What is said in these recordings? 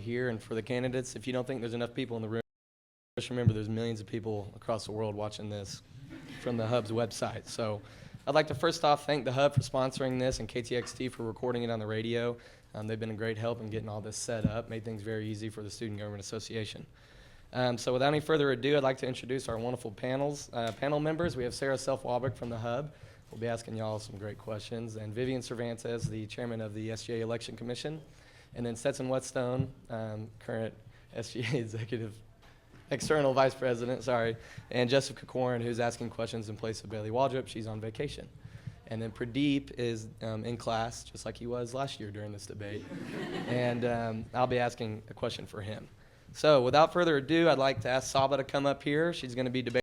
here. And for the candidates, if you don't think there's enough people in the room, just remember there's millions of people across the world watching this from the Hub's website. So I'd like to first off thank the Hub for sponsoring this and KTXT for recording it on the radio. They've been a great help in getting all this set up, made things very easy for the Student Government Association. So without any further ado, I'd like to introduce our wonderful panel members. We have Sarah Self-Walbrick from the Hub. We'll be asking y'all some great questions. And Vivian Cervantes, the chairman of the SGA Election Commission. And then Stetson Whetstone, current SGA external vice president, and Jessica Corrin, who's asking questions in place of Bailey Waldrop. She's on vacation. And then Pradeep is in class, just like he was last year during this debate. And I'll be asking a question for him. So without further ado, I'd like to ask Saba to come up here. She's going to be debating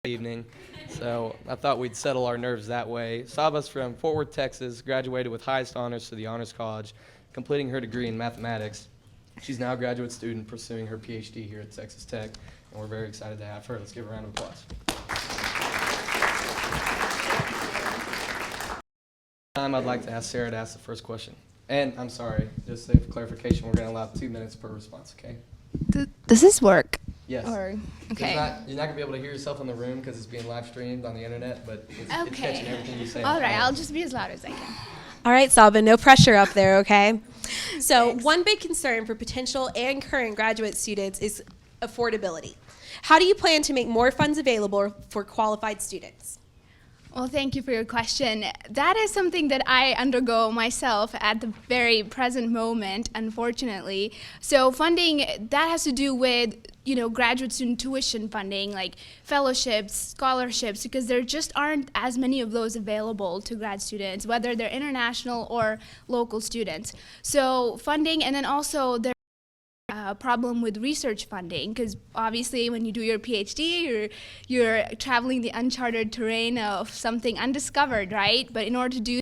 this evening. So I thought we'd settle our nerves that way. Saba's from Fort Worth, Texas, graduated with highest honors to the Honors College, completing her degree in mathematics. She's now a graduate student pursuing her PhD here at Texas Tech, and we're very excited to have her. Let's give her a round of applause. I'd like to ask Sarah to ask the first question. And I'm sorry, just for clarification, we're going to allow 2 minutes per response, okay? Does this work? Yes. Or, okay. You're not going to be able to hear yourself in the room because it's being live streamed on the internet, but it's catching everything you say. All right, I'll just be as loud as I can. All right, Saba, no pressure up there, okay? So one big concern for potential and current graduate students is affordability. How do you plan to make more funds available for qualified students? Well, thank you for your question. That is something that I undergo myself at the very present moment, unfortunately. So funding, that has to do with, graduate student tuition funding, like fellowships, scholarships, because there just aren't as many of those available to grad students, whether they're international or local students. So funding, and then also there's a problem with research funding, because obviously when you do your PhD, you're traveling the uncharted terrain of something undiscovered, right? But in order to do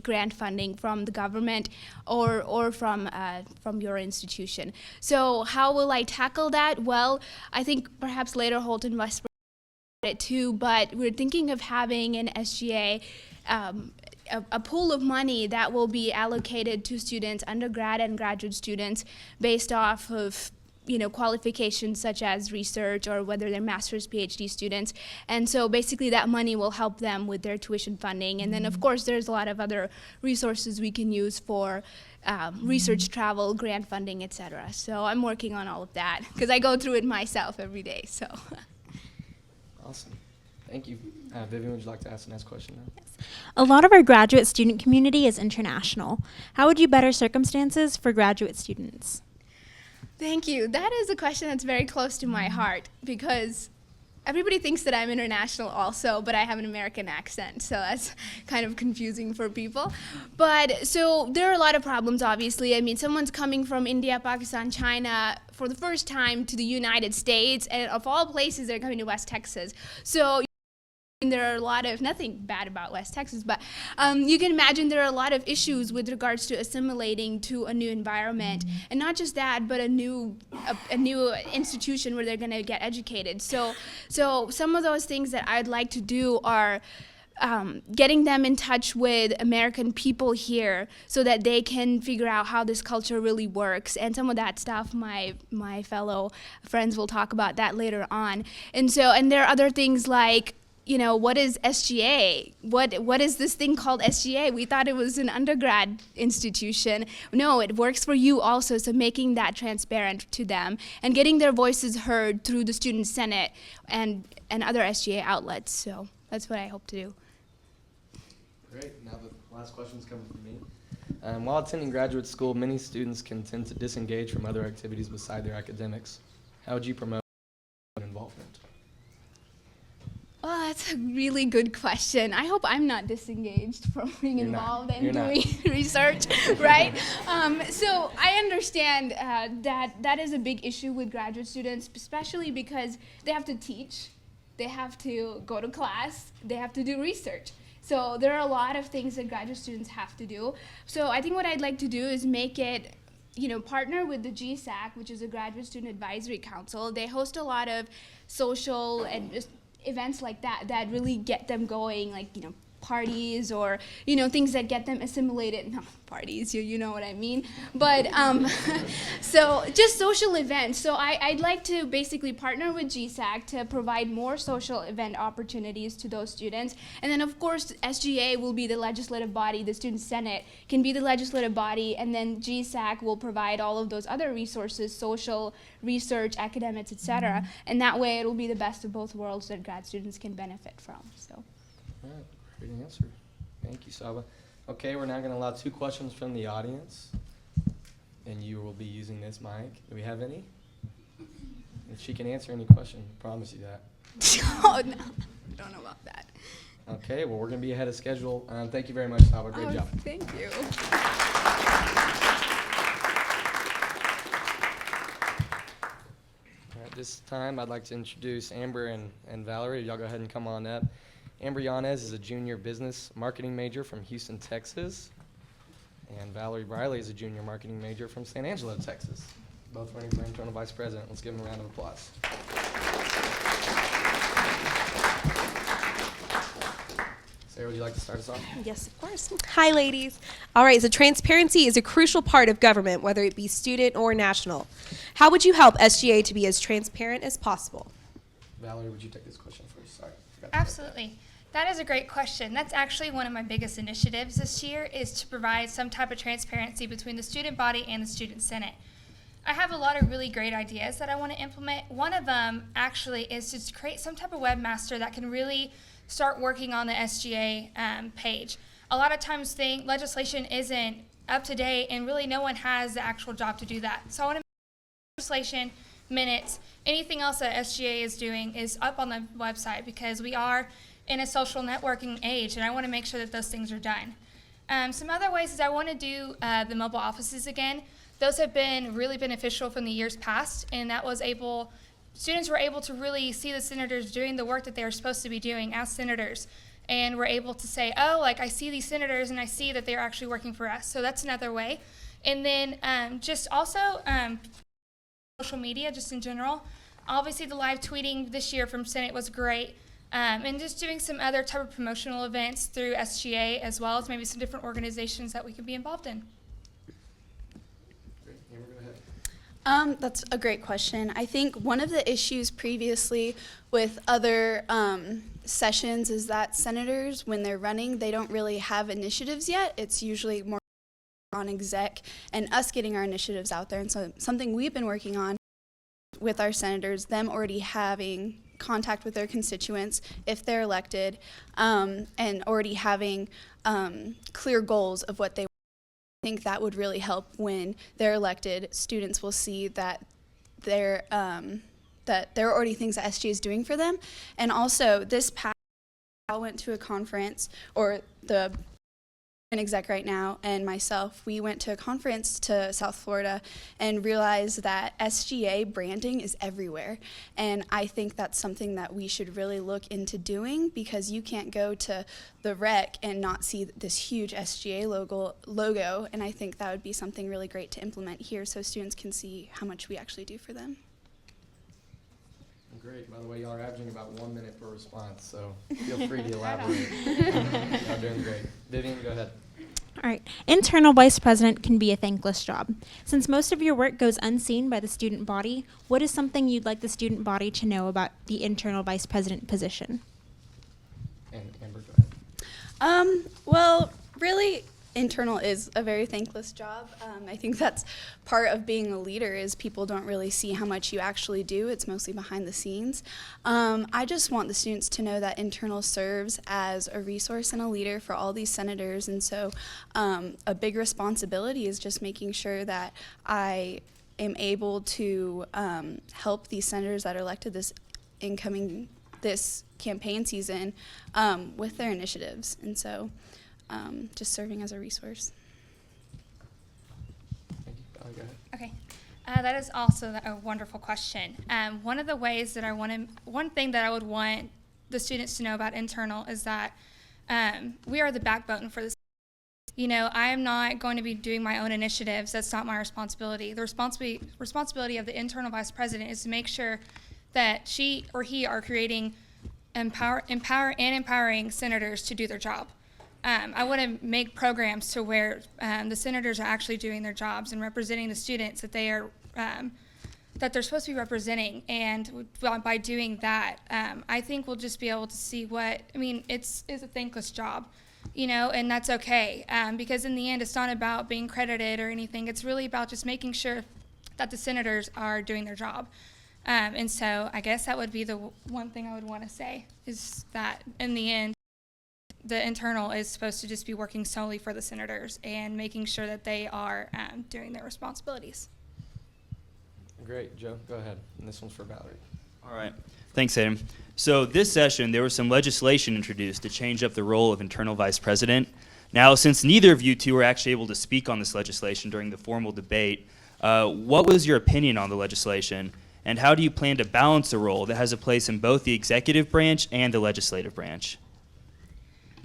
grant funding from the government or from your institution. So how will I tackle that? Well, I think perhaps later Holt and Westbrook it too, but we're thinking of having an SGA a pool of money that will be allocated to students, undergrad and graduate students, based off of qualifications such as research or whether they're master's, PhD students. And so basically that money will help them with their tuition funding. And then of course there's a lot of other resources we can use for research travel, grant funding, etc. So I'm working on all of that because I go through it myself every day. So. Awesome. Thank you. Vivian, would you like to ask the next question now? Yes. A lot of our graduate student community is international. How would you better circumstances for graduate students? Thank you. That is a question that's very close to my heart because everybody thinks that I'm international also, but I have an American accent, so that's kind of confusing for people. But so there are a lot of problems, obviously. I mean, someone's coming from India, Pakistan, China for the first time to the United States, and of all places, they're coming to West Texas. So there are a lot of, nothing bad about West Texas, but you can imagine there are a lot of issues with regards to assimilating to a new environment. And not just that, but a new institution where they're going to get educated. So some of those things that I'd like to do are getting them in touch with American people here so that they can figure out how this culture really works. And some of that stuff, my fellow friends will talk about that later on. And there are other things like, what is SGA? What is this thing called SGA? We thought it was an undergrad institution. No, it works for you also, so making that transparent to them and getting their voices heard through the Student Senate and other SGA outlets. So that's what I hope to do. Great. Now the last question's coming from me. While attending graduate school, many students can tend to disengage from other activities beside their academics. How would you promote involvement? Well, that's a really good question. I hope I'm not disengaged from being involved and doing research, right? So I understand that is a big issue with graduate students, especially because they have to teach, they have to go to class, they have to do research. So there are a lot of things that graduate students have to do. So I think what I'd like to do is make it, partner with the GSAC, which is a Graduate Student Advisory Council. They host a lot of social and just events like that really get them going, like, parties or, things that get them assimilated. No, parties, you know what I mean. But, so just social events. So I'd like to basically partner with GSAC to provide more social event opportunities to those students. And then, of course, SGA will be the legislative body, the Student Senate can be the legislative body, and then GSAC will provide all of those other resources, social, research, academics, etc. And that way it will be the best of both worlds that grad students can benefit from. So. All right, great answer. Thank you, Saba. Okay, we're now going to allow 2 questions from the audience, and you will be using this mic. Do we have any? If she can answer any question, I promise you that. Oh, no. I don't know about that. Okay, well, we're going to be ahead of schedule. Thank you very much, Saba. Great job. Thank you. At this time, I'd like to introduce Amber and Valerie. Y'all go ahead and come on up. Amber Yanez is a junior business marketing major from Houston, Texas. And Valerie Briley is a junior marketing major from San Angelo, Texas. Both running for internal vice president. Let's give them a round of applause. Sarah, would you like to start us off? Yes, of course. Hi, ladies. All right, so transparency is a crucial part of government, whether it be student or national. How would you help SGA to be as transparent as possible? Valerie, would you take this question first? Sorry. forgot to write that. Absolutely. That is a great question. That's actually one of my biggest initiatives this year is to provide some type of transparency between the student body and the student senate. I have a lot of really great ideas that I want to implement. One of them actually is to create some type of webmaster that can really start working on the SGA page. A lot of times legislation isn't up to date and really no one has the actual job to do that. So I want to make legislation, minutes, anything else that SGA is doing is up on the website because we are in a social networking age and I want to make sure that those things are done. Some other ways is I want to do the mobile offices again. Those have been really beneficial from the years past, and that was students were able to really see the senators doing the work that they were supposed to be doing as senators, and were able to say, oh, like I see these senators and I see that they're actually working for us. So that's another way. And then just also social media, just in general. Obviously the live tweeting this year from Senate was great. And just doing some other type of promotional events through SGA as well as maybe some different organizations that we could be involved in. Great. Amber, go ahead. That's a great question. I think one of the issues previously with other sessions is that senators, when they're running, they don't really have initiatives yet. It's usually more on exec and us getting our initiatives out there. And so something we've been working on with our senators, them already having contact with their constituents if they're elected, and already having clear goals of what they want. I think that would really help when they're elected. Students will see that there are already things that SG is doing for them. And also this past I went to a conference, or the exec right now and myself, we went to a conference to South Florida and realized that SGA branding is everywhere. And I think that's something that we should really look into doing, because you can't go to the rec and not see this huge SGA logo. And I think that would be something really great to implement here so students can see how much we actually do for them. Great. By the way, y'all are averaging about 1 minute per response, so feel free to elaborate. Y'all doing great. Vivian, go ahead. All right. Internal vice president can be a thankless job. Since most of your work goes unseen by the student body, what is something you'd like the student body to know about the internal vice president position? And Amber, go ahead. Well, really, internal is a very thankless job. I think that's part of being a leader, is people don't really see how much you actually do. It's mostly behind the scenes. I just want the students to know that internal serves as a resource and a leader for all these senators, and so a big responsibility is just making sure that I am able to help these senators that are elected this campaign season with their initiatives, and so just serving as a resource. Thank you. Go ahead. Okay. That is also a wonderful question. One of the ways that one thing that I would want the students to know about internal is that we are the backbone for this. You know, I am not going to be doing my own initiatives. That's not my responsibility. The responsibility of the internal vice president is to make sure that she or he are creating empowering senators to do their job. I want to make programs to where the senators are actually doing their jobs and representing the students that they are that they're supposed to be representing. And by doing that, I think we'll just be able to see it's a thankless job, and that's okay, because in the end, it's not about being credited or anything. It's really about just making sure that the senators are doing their job. And so I guess that would be the one thing I would want to say, is that in the end, the internal is supposed to just be working solely for the senators and making sure that they are doing their responsibilities. Great, Joe, go ahead. And this one's for Valerie. All right. Thanks, Adam. So this session, there was some legislation introduced to change up the role of internal vice president. Now, since neither of you two were actually able to speak on this legislation during the formal debate, what was your opinion on the legislation, and how do you plan to balance a role that has a place in both the executive branch and the legislative branch?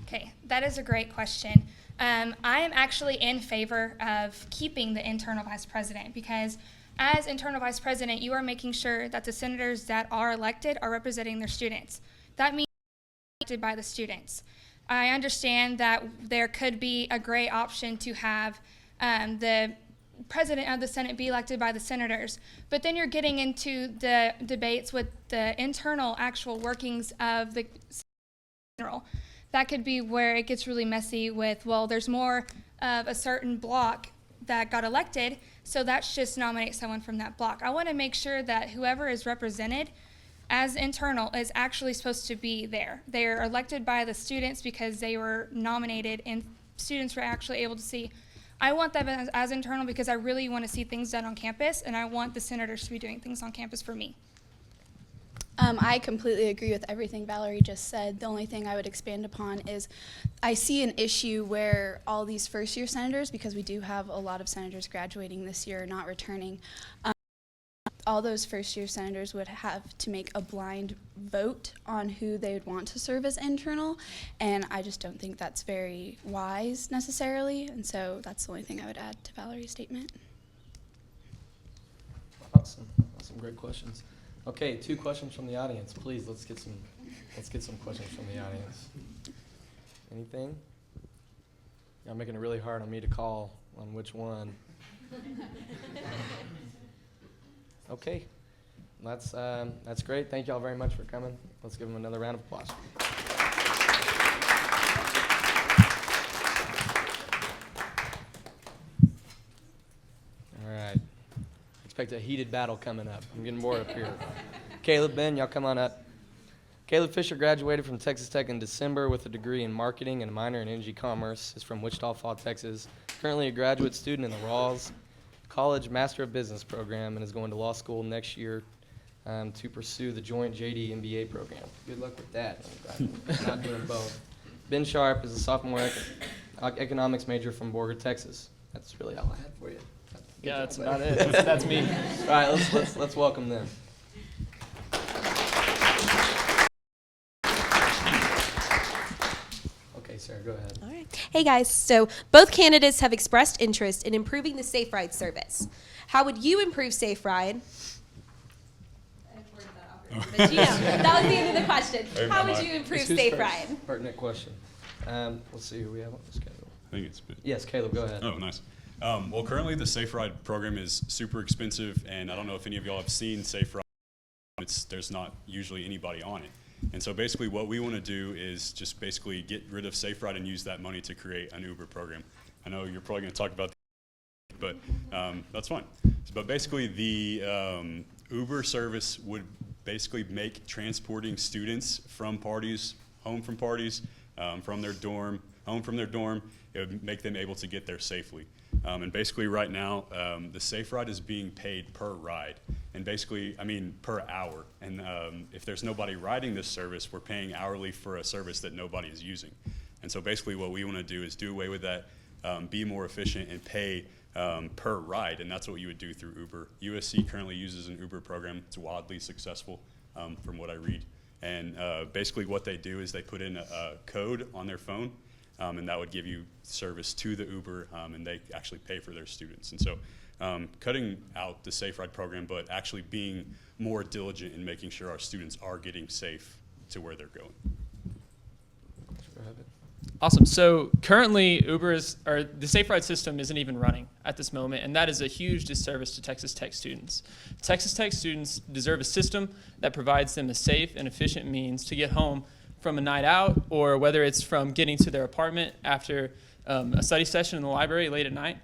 Okay, that is a great question. I am actually in favor of keeping the internal vice president, because as internal vice president, you are making sure that the senators that are elected are representing their students. That means elected by the students. I understand that there could be a great option to have the president of the Senate be elected by the senators, but then you're getting into the debates with the internal actual workings of the general. That could be where it gets really messy with, well, there's more of a certain block that got elected, so that's just nominate someone from that block. I want to make sure that whoever is represented as internal is actually supposed to be there. They are elected by the students because they were nominated, and students were actually able to see. I want them as internal because I really want to see things done on campus, and I want the senators to be doing things on campus for me. I completely agree with everything Valerie just said. The only thing I would expand upon is I see an issue where all these first-year senators, because we do have a lot of senators graduating this year, not returning, all those first-year senators would have to make a blind vote on who they would want to serve as internal, and I just don't think that's very wise necessarily, and so that's the only thing I would add to Valerie's statement. Awesome, great questions. Okay, 2 questions from the audience, please. Let's get some questions from the audience. Anything? Y'all making it really hard on me to call on which one. Okay, that's great. Thank y'all very much for coming. Let's give them another round of applause. All right. Expect a heated battle coming up. I'm getting bored up here. Caleb, Ben, y'all come on up. Caleb Fisher graduated from Texas Tech in December with a degree in marketing and a minor in energy commerce. He's from Wichita Falls, Texas. Currently a graduate student in the Rawls College Master of Business program and is going to law school next year to pursue the joint JD MBA program. Good luck with that. Not doing both. Ben Sharp is a sophomore economics major from Borger, Texas. That's really all I had for you. Yeah, that's about it. That's me. All right, let's welcome them. Okay, Sarah, go ahead. All right. Hey guys, so both candidates have expressed interest in improving the Safe Ride service. How would you improve Safe Ride? That was the end of the question. How would you improve Safe Ride? Pertinent question. Let's see who we have on the schedule. I think it's. Yes, Caleb, go ahead. Oh, nice. Well, currently the Safe Ride program is super expensive, and I don't know if any of y'all have seen Safe Ride. There's not usually anybody on it. And so basically what we want to do is just basically get rid of Safe Ride and use that money to create an Uber program. I know you're probably going to talk about that, but that's fine. But basically the Uber service would basically make transporting students from parties, home from parties, from their dorm, home from their dorm, it would make them able to get there safely. And basically right now, the Safe Ride is being paid per ride, and basically, I mean, per hour. And if there's nobody riding this service, we're paying hourly for a service that nobody is using. And so basically what we want to do is do away with that, be more efficient, and pay per ride, and that's what you would do through Uber. USC currently uses an Uber program. It's wildly successful from what I read. And basically what they do is they put in a code on their phone, and that would give you service to the Uber, and they actually pay for their students. And so cutting out the Safe Ride program, but actually being more diligent in making sure our students are getting safe to where they're going. Awesome. So currently, the Safe Ride system isn't even running at this moment, and that is a huge disservice to Texas Tech students. Texas Tech students deserve a system that provides them a safe and efficient means to get home from a night out, or whether it's from getting to their apartment after a study session in the library late at night.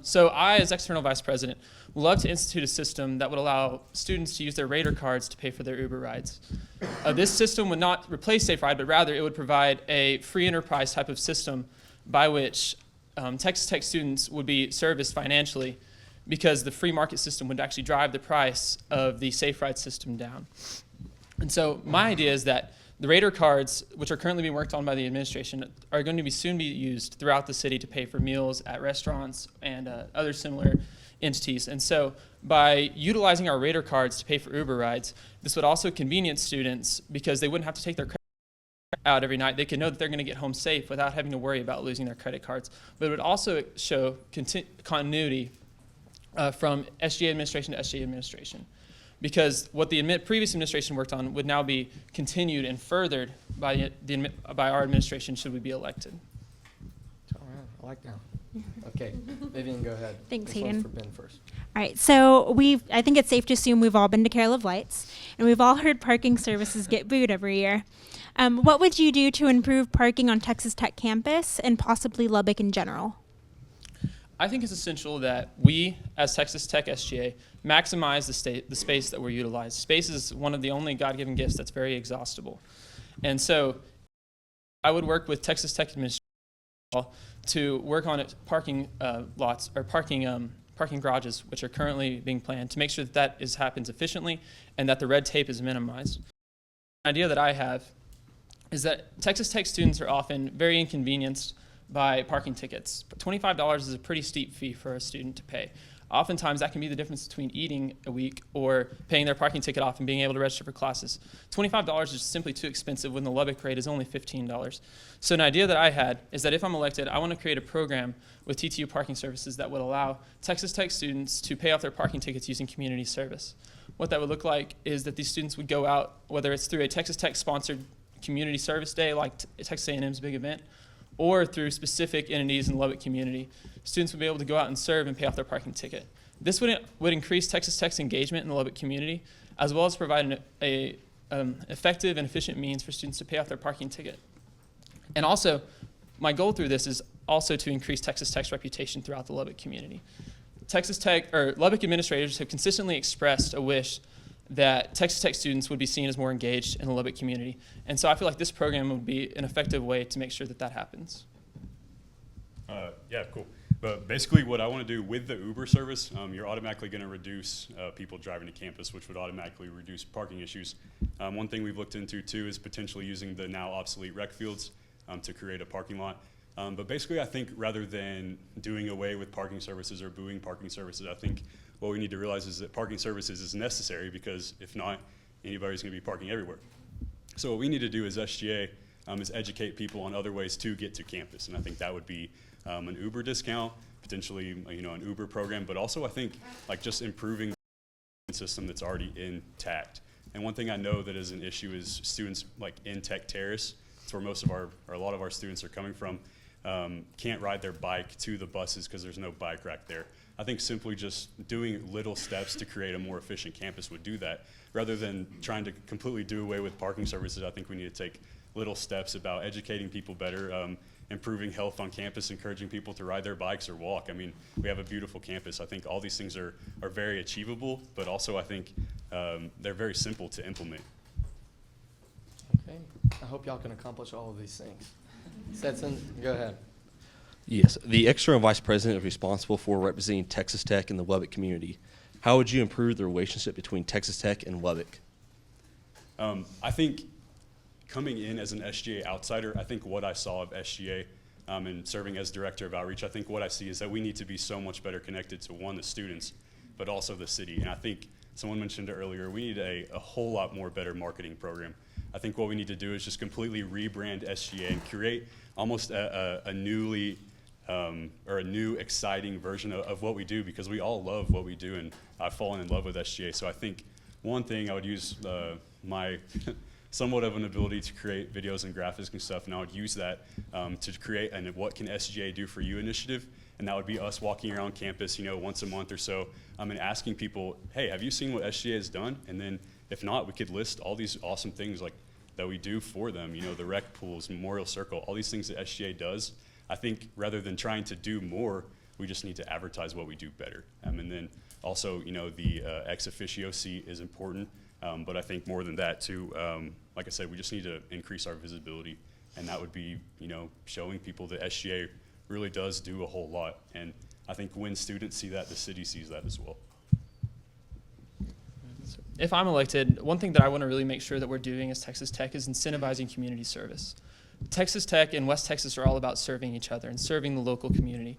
So I, as external vice president, would love to institute a system that would allow students to use their Raider cards to pay for their Uber rides. This system would not replace Safe Ride, but rather it would provide a free enterprise type of system by which Texas Tech students would be serviced financially, because the free market system would actually drive the price of the Safe Ride system down. And so my idea is that the Raider cards, which are currently being worked on by the administration, are going to soon be used throughout the city to pay for meals at restaurants and other similar entities. And so by utilizing our Raider cards to pay for Uber rides, this would also convenience students, because they wouldn't have to take their credit out every night. They can know that they're going to get home safe without having to worry about losing their credit cards. But it would also show continuity from SGA administration to SGA administration, because what the previous administration worked on would now be continued and furthered by our administration should we be elected. All right, I like that. Okay, Vivian, go ahead. Thanks, This one's Hayden. for Ben first. All right, so I think it's safe to assume we've all been to Care Love Lights, and we've all heard parking services get booed every year. What would you do to improve parking on Texas Tech campus and possibly Lubbock in general? I think it's essential that we, as Texas Tech SGA, maximize the space that we're utilizing. Space is one of the only God-given gifts that's very exhaustible. And so I would work with Texas Tech administration to work on parking lots or parking garages, which are currently being planned, to make sure that happens efficiently and that the red tape is minimized. The idea that I have is that Texas Tech students are often very inconvenienced by parking tickets. $25 is a pretty steep fee for a student to pay. Oftentimes that can be the difference between eating a week or paying their parking ticket off and being able to register for classes. $25 is simply too expensive when the Lubbock rate is only $15. So an idea that I had is that if I'm elected, I want to create a program with TTU parking services that would allow Texas Tech students to pay off their parking tickets using community service. What that would look like is that these students would go out, whether it's through a Texas Tech sponsored community service day like Texas A&M's big event, or through specific entities in the Lubbock community, students would be able to go out and serve and pay off their parking ticket. This would increase Texas Tech's engagement in the Lubbock community, as well as provide an effective and efficient means for students to pay off their parking ticket. And also, my goal through this is also to increase Texas Tech's reputation throughout the Lubbock community. Lubbock administrators have consistently expressed a wish that Texas Tech students would be seen as more engaged in the Lubbock community. And so I feel like this program would be an effective way to make sure that happens. Yeah, cool. But basically what I want to do with the Uber service, you're automatically going to reduce people driving to campus, which would automatically reduce parking issues. One thing we've looked into too is potentially using the now obsolete rec fields to create a parking lot. But basically I think rather than doing away with parking services or booing parking services, I think what we need to realize is that parking services is necessary, because if not, anybody's going to be parking everywhere. So what we need to do as SGA is educate people on other ways to get to campus, and I think that would be an Uber discount, potentially an Uber program, but also I think just improving the system that's already intact. And one thing I know that is an issue is students in Tech Terrace. It's where a lot of our students are coming from. Can't ride their bike to the buses because there's no bike rack there. I think simply just doing little steps to create a more efficient campus would do that. Rather than trying to completely do away with parking services, I think we need to take little steps about educating people better, improving health on campus, encouraging people to ride their bikes or walk. I mean, we have a beautiful campus. I think all these things are very achievable, but also I think they're very simple to implement. Okay, I hope y'all can accomplish all of these things. Setson, go ahead. Yes, the external vice president is responsible for representing Texas Tech in the Lubbock community. How would you improve the relationship between Texas Tech and Lubbock? I think coming in as an SGA outsider, I think what I saw of SGA and serving as director of outreach, I think what I see is that we need to be so much better connected to, one, the students, but also the city. And I think someone mentioned it earlier, we need a whole lot more better marketing program. I think what we need to do is just completely rebrand SGA and create almost a new exciting version of what we do, because we all love what we do, and I've fallen in love with SGA. So I think one thing I would use my somewhat of an ability to create videos and graphics and stuff, and I would use that to create an What Can SGA Do For You initiative, and that would be us walking around campus, once a month or so, and asking people, hey, have you seen what SGA has done? And then if not, we could list all these awesome things like that we do for them, the rec pools, Memorial Circle, all these things that SGA does. I think rather than trying to do more, we just need to advertise what we do better. And then also, the ex officio seat is important, but I think more than that too, like I said, we just need to increase our visibility, and that would be, showing people that SGA really does do a whole lot. And I think when students see that, the city sees that as well. If I'm elected, one thing that I want to really make sure that we're doing as Texas Tech is incentivizing community service. Texas Tech and West Texas are all about serving each other and serving the local community.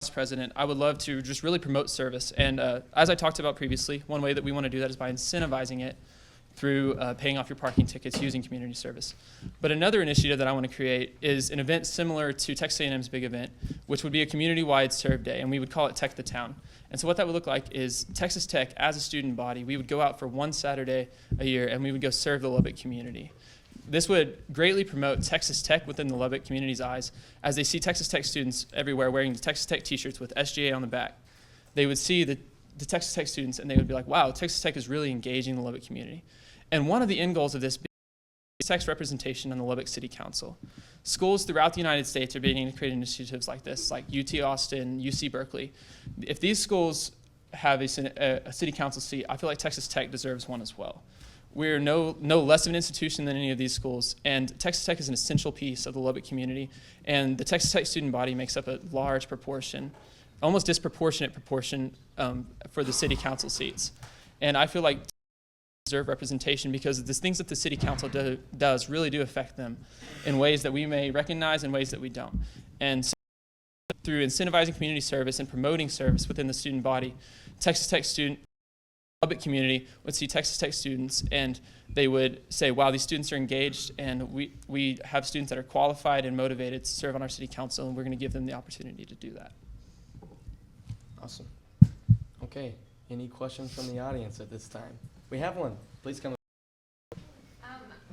As president, I would love to just really promote service. And as I talked about previously, one way that we want to do that is by incentivizing it through paying off your parking tickets using community service. But another initiative that I want to create is an event similar to Texas A&M's big event, which would be a community-wide serve day, and we would call it Tech the Town. And so what that would look like is Texas Tech, as a student body, we would go out for one Saturday a year, and we would go serve the Lubbock community. This would greatly promote Texas Tech within the Lubbock community's eyes, as they see Texas Tech students everywhere wearing the Texas Tech t-shirts with SGA on the back. They would see the Texas Tech students, and they would be like, wow, Texas Tech is really engaging the Lubbock community. And one of the end goals of this is Tech's representation on the Lubbock City Council. Schools throughout the United States are beginning to create initiatives like this, like UT Austin, UC Berkeley. If these schools have a city council seat, I feel like Texas Tech deserves one as well. We're no less of an institution than any of these schools, and Texas Tech is an essential piece of the Lubbock community, and the Texas Tech student body makes up a large proportion, almost disproportionate proportion for the city council seats. And I feel like deserve representation because the things that the city council does really do affect them in ways that we may recognize and ways that we don't. And so through incentivizing community service and promoting service within the student body, Texas Tech student Lubbock community would see Texas Tech students and they would say, wow, these students are engaged, and we have students that are qualified and motivated to serve on our city council, and we're going to give them the opportunity to do that. Awesome. Okay, any questions from the audience at this time? We have one. Please come.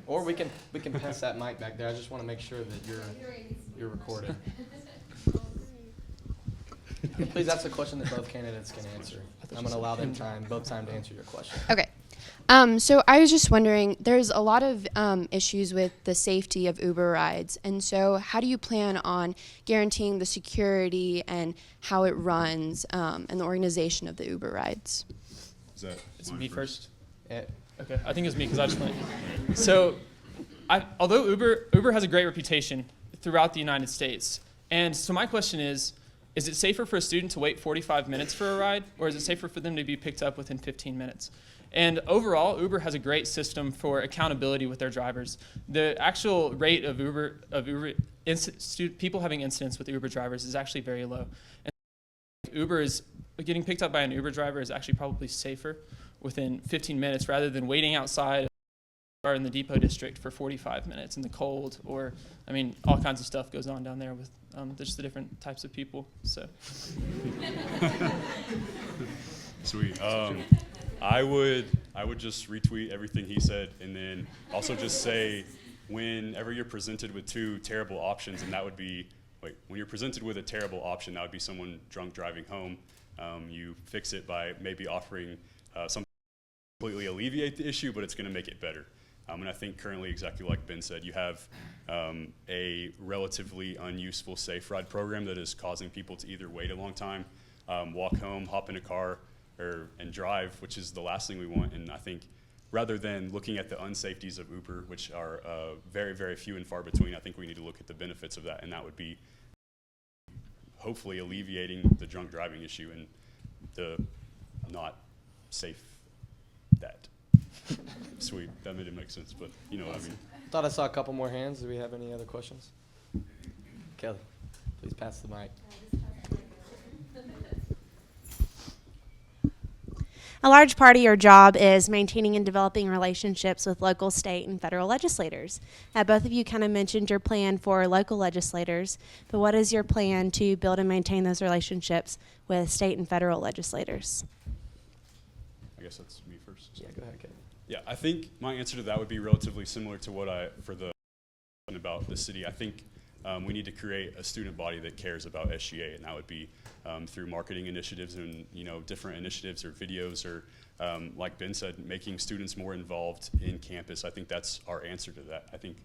Or we can pass that mic back there. I just want to make sure that you're recorded. Please ask a question that both candidates can answer. I'm going to allow them both time to answer your question. Okay. So I was just wondering, there's a lot of issues with the safety of Uber rides. And so how do you plan on guaranteeing the security and how it runs and the organization of the Uber rides? Is that It's me first. Okay, I think it's me because I just went. So although Uber has a great reputation throughout the United States, and so my question is it safer for a student to wait 45 minutes for a ride, or is it safer for them to be picked up within 15 minutes? And overall, Uber has a great system for accountability with their drivers. The actual rate of people having incidents with Uber drivers is actually very low. And getting picked up by an Uber driver is actually probably safer within 15 minutes rather than waiting outside or in the depot district for 45 minutes in the cold, or, I mean, all kinds of stuff goes on down there with just the different types of people, so. Sweet. I would just retweet everything he said, and then also just say, whenever you're presented with two terrible options, and that would be, when you're presented with a terrible option, that would be someone drunk driving home, you fix it by maybe offering something to completely alleviate the issue, but it's going to make it better. And I think currently, exactly like Ben said, you have a relatively unuseful safe ride program that is causing people to either wait a long time, walk home, hop in a car, and drive, which is the last thing we want. And I think rather than looking at the unsafeties of Uber, which are very, very few and far between, I think we need to look at the benefits of that, and that would be hopefully alleviating the drunk driving issue and the not safe that. Sweet, that made it make sense, but you know what I mean. Thought I saw a couple more hands. Do we have any other questions? Kelly, please pass the mic. A large part of your job is maintaining and developing relationships with local, state, and federal legislators. Both of you kind of mentioned your plan for local legislators, but what is your plan to build and maintain those relationships with state and federal legislators? I guess that's me first. Yeah, go ahead, Kelly. Yeah, I think my answer to that would be relatively similar to what about the city. I think we need to create a student body that cares about SGA, and that would be through marketing initiatives and different initiatives or videos or like Ben said, making students more involved in campus. I think that's our answer to that. I think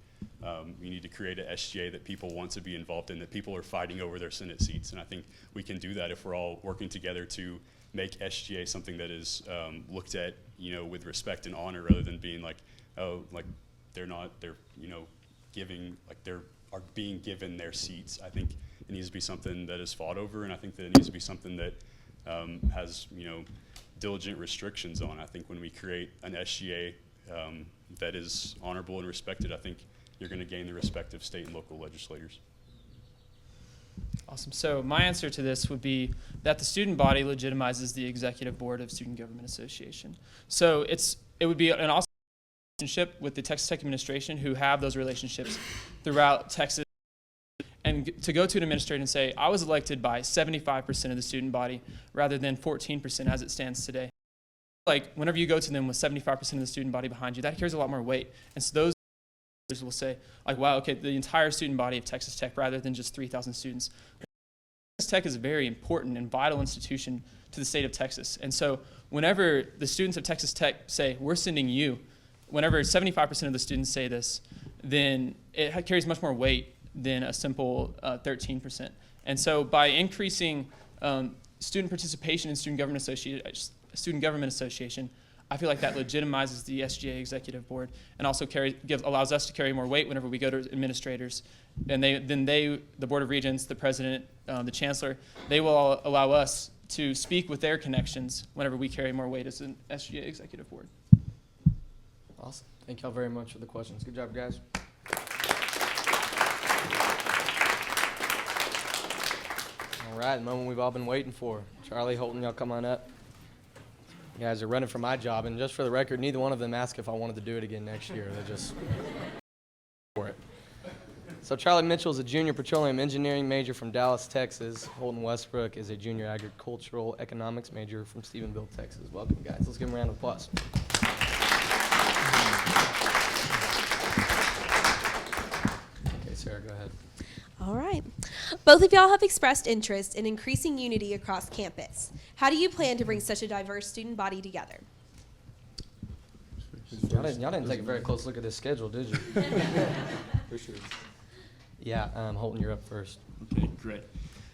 we need to create an SGA that people want to be involved in, that people are fighting over their Senate seats, and I think we can do that if we're all working together to make SGA something that is looked at, with respect and honor, rather than being like, oh, like they're being given their seats. I think it needs to be something that is fought over, and I think that it needs to be something that has, diligent restrictions on. I think when we create an SGA that is honorable and respected, I think you're going to gain the respect of state and local legislators. Awesome. So my answer to this would be that the student body legitimizes the executive board of Student Government Association. So it would be an awesome relationship with the Texas Tech administration, who have those relationships throughout Texas, and to go to an administrator and say, I was elected by 75% of the student body rather than 14% as it stands today. Like, whenever you go to them with 75% of the student body behind you, that carries a lot more weight. And so those will say, like, wow, okay, the entire student body of Texas Tech rather than just 3,000 students. Texas Tech is a very important and vital institution to the state of Texas. And so whenever the students of Texas Tech say, we're sending you, whenever 75% of the students say this, then it carries much more weight than a simple 13%. And so by increasing student participation in Student Government Association, I feel like that legitimizes the SGA executive board and also allows us to carry more weight whenever we go to administrators. And the Board of Regents, the president, the chancellor, they will allow us to speak with their connections whenever we carry more weight as an SGA executive board. Awesome. Thank y'all very much for the questions. Good job, guys. All right, the moment we've all been waiting for. Charlie, Holton, y'all come on up. You guys are running for my job, and just for the record, neither one of them asked if I wanted to do it again next year. They just for it. So Charlie Mitchell is a junior petroleum engineering major from Dallas, Texas. Holton Westbrook is a junior agricultural economics major from Stephenville, Texas. Welcome, guys. Let's give them a round of applause. Okay, Sarah, go ahead. All right. Both of y'all have expressed interest in increasing unity across campus. How do you plan to bring such a diverse student body together? Y'all didn't take a very close look at this schedule, did you? For sure. Yeah, Holton, you're up first. Okay, great.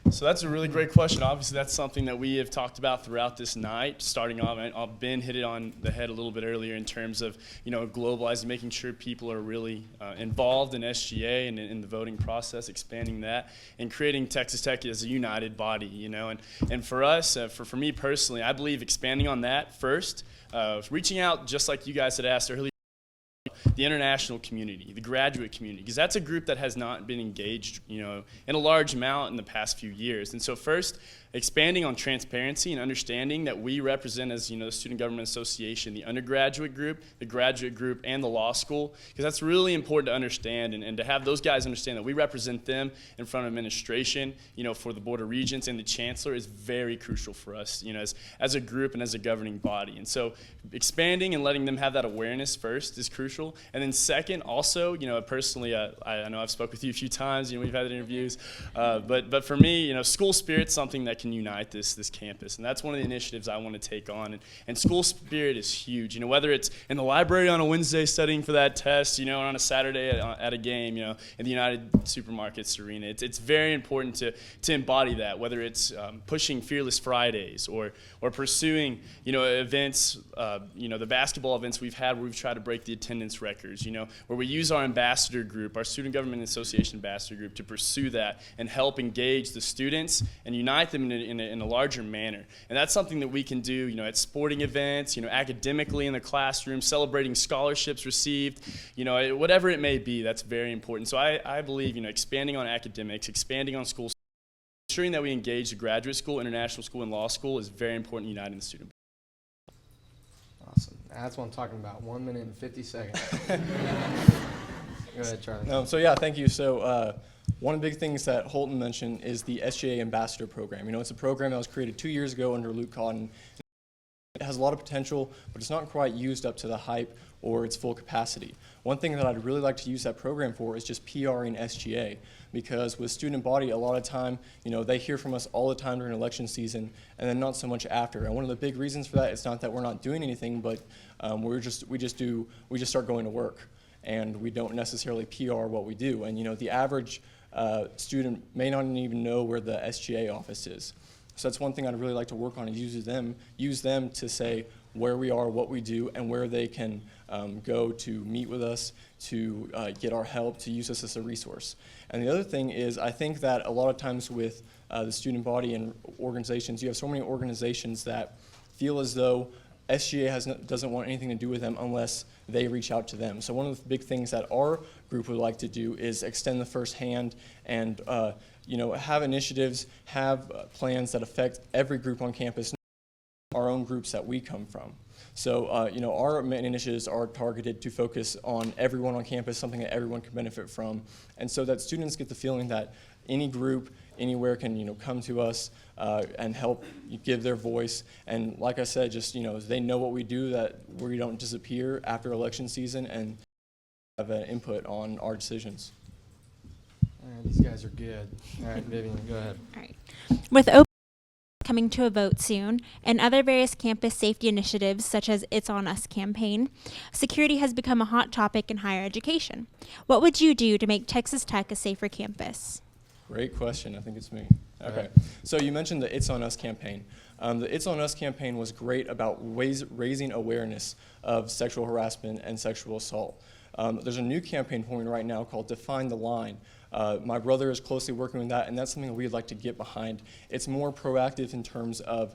So that's a really great question. Obviously, that's something that we have talked about throughout this night. Starting off, Ben hit it on the head a little bit earlier in terms of, globalizing, making sure people are really involved in SGA and in the voting process, expanding that, and creating Texas Tech as a united body, And for us, for me personally, I believe expanding on that first, reaching out just like you guys had asked earlier, the international community, the graduate community, because that's a group that has not been engaged, in a large amount in the past few years. And so first, expanding on transparency and understanding that we represent as, the Student Government Association, the undergraduate group, the graduate group, and the law school, because that's really important to understand and to have those guys understand that we represent them in front of administration, for the Board of Regents and the Chancellor is very crucial for us, as a group and as a governing body. And so expanding and letting them have that awareness first is crucial. And then second, also, personally, I know I've spoke with you a few times, we've had interviews, but for me, school spirit's something that can unite this campus, and that's one of the initiatives I want to take on. And school spirit is huge. Whether it's in the library on a Wednesday studying for that test, or on a Saturday at a game, in the United Supermarkets arena, it's very important to embody that. Whether it's pushing Fearless Fridays or pursuing events, the basketball events we've had where we've tried to break the attendance records, where we use our ambassador group, our Student Government Association ambassador group, to pursue that and help engage the students and unite them in a larger manner. And that's something that we can do, at sporting events, academically in the classroom, celebrating scholarships received, whatever it may be. That's very important. So I believe, expanding on academics, expanding on schools, ensuring that we engage the graduate school, international school, and law school is very important in uniting the student. Awesome. That's what I'm talking about. 1 minute and 50 seconds. Go ahead, Charlie. Thank you. So one of the big things that Holton mentioned is the SGA Ambassador Program. It's a program that was created 2 years ago under Luke Cotton. It has a lot of potential, but it's not quite used up to the hype or its full capacity. One thing that I'd really like to use that program for is just PRing SGA, because with student body, a lot of time, they hear from us all the time during election season, and then not so much after. And one of the big reasons for that is not that we're not doing anything, but we just start going to work, and we don't necessarily PR what we do. And the average student may not even know where the SGA office is. So that's one thing I'd really like to work on, is use them to say where we are, what we do, and where they can go to meet with us, to get our help, to use us as a resource. And the other thing is, I think that a lot of times with the student body and organizations, you have so many organizations that feel as though SGA doesn't want anything to do with them unless they reach out to them. So one of the big things that our group would like to do is extend the first hand and have initiatives, have plans that affect every group on campus, not our own groups that we come from. So our main initiatives are targeted to focus on everyone on campus, something that everyone can benefit from, and so that students get the feeling that any group, anywhere can come to us and help give their voice. And like I said, just they know what we do, that we don't disappear after election season, and have an input on our decisions. All right, these guys are good. All right, Vivian, go ahead. All right. With open coming to a vote soon and other various campus safety initiatives such as It's On Us campaign, security has become a hot topic in higher education. What would you do to make Texas Tech a safer campus? Great question. I think it's me. Okay. So you mentioned the It's On Us campaign. The It's On Us campaign was great about raising awareness of sexual harassment and sexual assault. There's a new campaign going right now called Define the Line. My brother is closely working with that, and that's something that we'd like to get behind. It's more proactive in terms of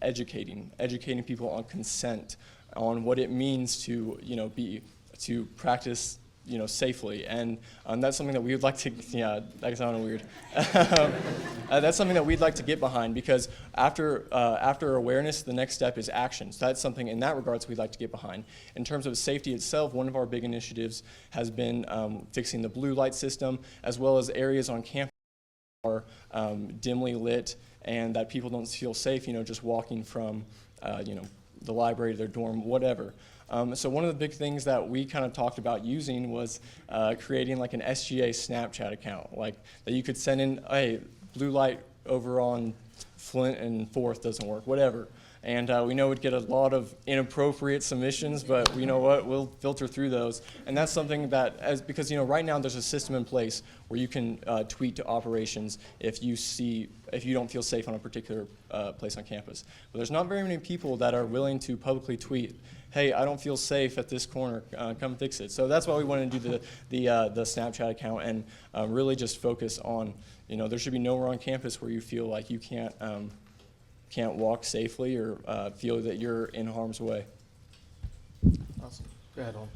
educating people on consent, on what it means to to practice safely, and that's something that we would like to. Yeah, that sounded weird. That's something that we'd like to get behind, because after awareness, the next step is action. So that's something in that regards we'd like to get behind. In terms of safety itself, one of our big initiatives has been fixing the blue light system, as well as areas on campus that are dimly lit and that people don't feel safe, just walking from the library to their dorm, whatever. So one of the big things that we kind of talked about using was creating like an SGA Snapchat account, like that you could send in, hey, blue light over on Flint and 4th doesn't work, whatever. And we know we'd get a lot of inappropriate submissions, but you know what, we'll filter through those. And that's something that, because right now there's a system in place where you can tweet to operations if you don't feel safe on a particular place on campus. But there's not very many people that are willing to publicly tweet, hey, I don't feel safe at this corner, come fix it. So that's why we wanted to do the Snapchat account, and really just focus on, there should be nowhere on campus where you feel like you can't walk safely or feel that you're in harm's way. Awesome. Go ahead, Owen.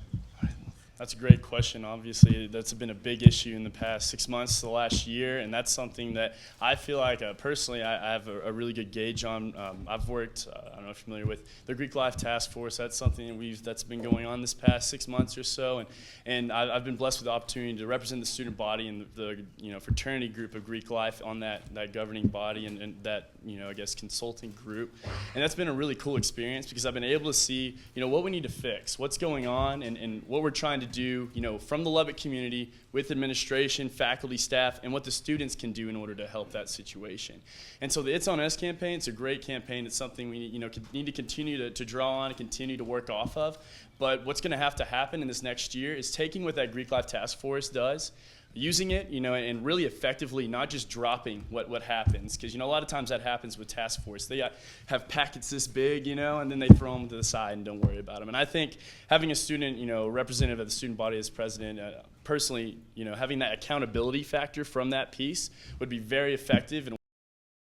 That's a great question. Obviously, that's been a big issue in the past 6 months to the last year, and that's something that I feel like personally I have a really good gauge on. I've worked, I don't know if you're familiar with the Greek Life Task Force. That's something that's been going on this past 6 months or so, and I've been blessed with the opportunity to represent the student body and the fraternity group of Greek Life on that governing body and that I guess consulting group, and that's been a really cool experience, because I've been able to see what we need to fix, what's going on, and what we're trying to do, from the Lubbock community with administration, faculty, staff, and what the students can do in order to help that situation. And so the It's On Us campaign, it's a great campaign. It's something we need to continue to draw on and continue to work off of. But what's going to have to happen in this next year is taking what that Greek Life Task Force does, using it, and really effectively, not just dropping what happens, because a lot of times that happens with task force. They have packets this big, and then they throw them to the side and don't worry about them. And I think having a student, representative of the student body as president, personally, having that accountability factor from that piece would be very effective. And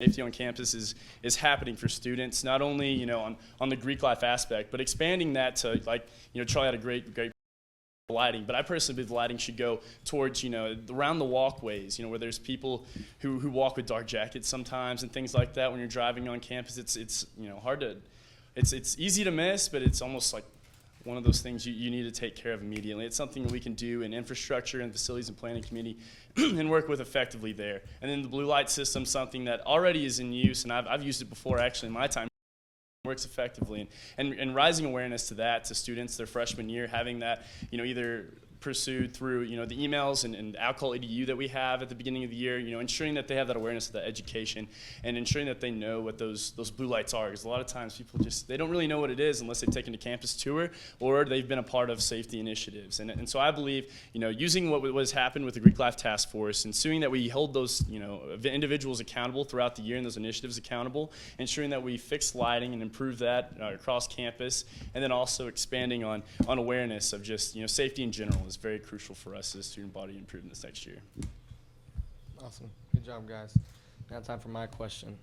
safety on campus is happening for students, not only on the Greek life aspect, but expanding that to Charlie had a great lighting, but I personally believe the lighting should go towards, around the walkways, where there's people who walk with dark jackets sometimes and things like that when you're driving on campus. It's hard to, it's easy to miss, but it's almost like one of those things you need to take care of immediately. It's something that we can do in infrastructure and facilities and planning committee and work with effectively there. And then the blue light system, something that already is in use, and I've used it before actually in my time. works effectively, and rising awareness to that to students their freshman year, having that, either pursued through, the emails and Alcohol EDU that we have at the beginning of the year, ensuring that they have that awareness of that education and ensuring that they know what those blue lights are. Because a lot of times people they don't really know what it is unless they've taken a campus tour or they've been a part of safety initiatives. And so I believe, using what has happened with the Greek Life Task Force, ensuring that we hold those, individuals accountable throughout the year and those initiatives accountable, ensuring that we fix lighting and improve that across campus, and then also expanding on awareness of just, safety in general is very crucial for us as a student body improving this next year. Awesome. Good job, guys. Now time for my question.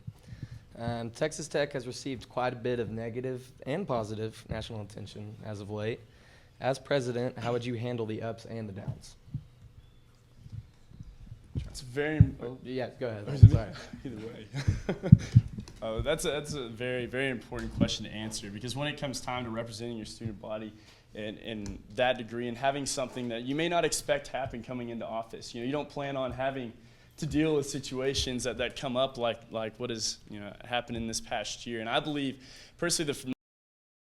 Texas Tech has received quite a bit of negative and positive national attention as of late. As president, how would you handle the ups and the downs? It's very. Yeah, go ahead. Sorry. Either way. That's a very, very important question to answer, because when it comes time to representing your student body in that degree and having something that you may not expect happen coming into office, you don't plan on having to deal with situations that come up like what has happened in this past year. And I believe personally the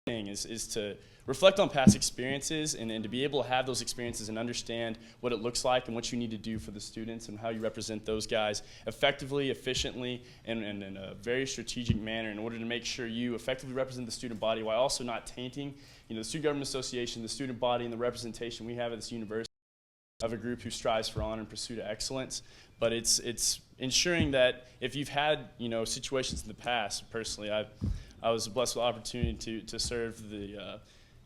thing is to reflect on past experiences and to be able to have those experiences and understand what it looks like and what you need to do for the students and how you represent those guys effectively, efficiently, and in a very strategic manner in order to make sure you effectively represent the student body while also not tainting the Student Government Association, the student body, and the representation we have at this university of a group who strives for honor and pursuit of excellence. But it's ensuring that if you've had situations in the past, personally, I was blessed with the opportunity to serve the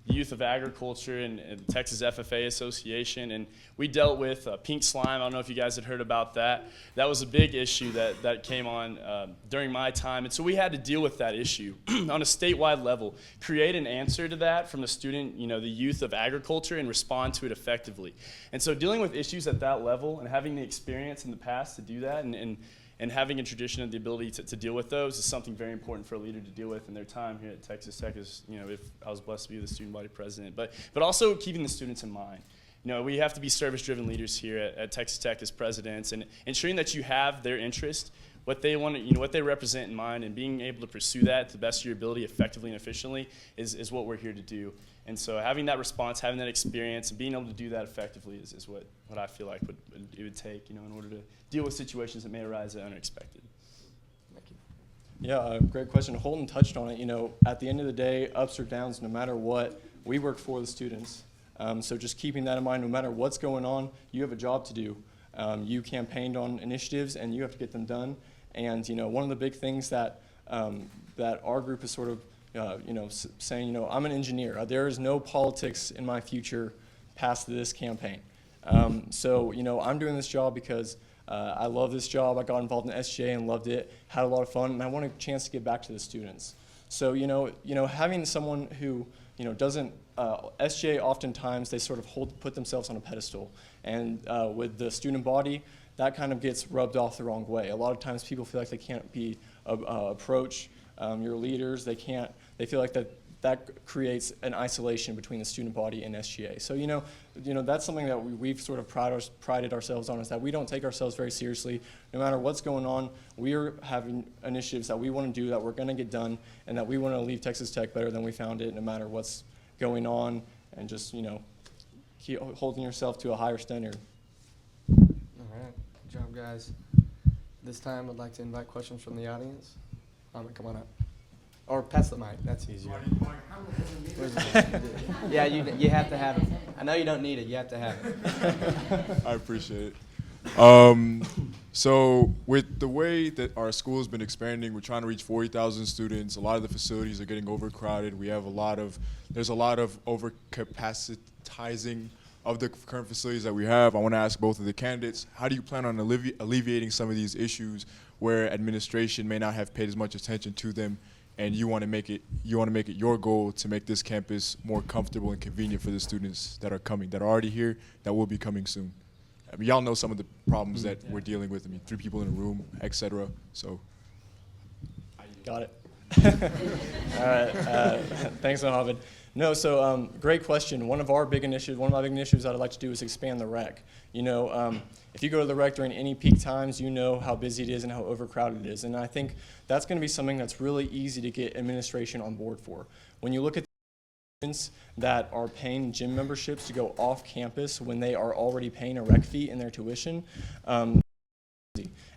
Youth of Agriculture and Texas FFA Association, and we dealt with pink slime. I don't know if you guys had heard about that. That was a big issue that came on during my time, and so we had to deal with that issue on a statewide level, create an answer to that from the student, the Youth of Agriculture, and respond to it effectively. And so dealing with issues at that level and having the experience in the past to do that and having a tradition of the ability to deal with those is something very important for a leader to deal with in their time here at Texas Tech. Is if I was blessed to be the student body president, but also keeping the students in mind. We have to be service-driven leaders here at Texas Tech as presidents, and ensuring that you have their interest, what they want, what they represent in mind, and being able to pursue that to the best of your ability, effectively and efficiently, is what we're here to do. And so having that response, having that experience, and being able to do that effectively is what I feel like it would take, in order to deal with situations that may arise that are unexpected. Thank you. Yeah, great question. Holden touched on it. At the end of the day, ups or downs, no matter what, we work for the students. So just keeping that in mind, no matter what's going on, you have a job to do. You campaigned on initiatives, and you have to get them done. And one of the big things that our group is sort of saying, I'm an engineer. There is no politics in my future past this campaign. So I'm doing this job because I love this job. I got involved in SGA and loved it, had a lot of fun, and I want a chance to give back to the students. So having someone who doesn't SGA, oftentimes they sort of put themselves on a pedestal, and with the student body, that kind of gets rubbed off the wrong way. A lot of times people feel like they can't approach your leaders. They feel like that creates an isolation between the student body and SGA. So that's something that we've sort of prided ourselves on, is that we don't take ourselves very seriously. No matter what's going on, we are having initiatives that we want to do, that we're going to get done, and that we want to leave Texas Tech better than we found it, no matter what's going on, and just keep holding yourself to a higher standard. All right. Good job, guys. This time I'd like to invite questions from the audience. Come on up. Or pass the mic. That's easier. Yeah, you have to have it. I know you don't need it. You have to have it. I appreciate it. So with the way that our school has been expanding, we're trying to reach 40,000 students. A lot of the facilities are getting overcrowded. There's a lot of overcapacitizing of the current facilities that we have. I want to ask both of the candidates, how do you plan on alleviating some of these issues where administration may not have paid as much attention to them, and you want to make it your goal to make this campus more comfortable and convenient for the students that are already here, that will be coming soon? I mean, y'all know some of the problems that we're dealing with. I mean, 3 people in a room, etc. So, got it. All right. Thanks, Mohammed. No, so great question. One of my big initiatives that I'd like to do is expand the rec. You know, if you go to the rec during any peak times, you know how busy it is and how overcrowded it is. And I think that's going to be something that's really easy to get administration on board for. When you look at students that are paying gym memberships to go off campus when they are already paying a rec fee in their tuition,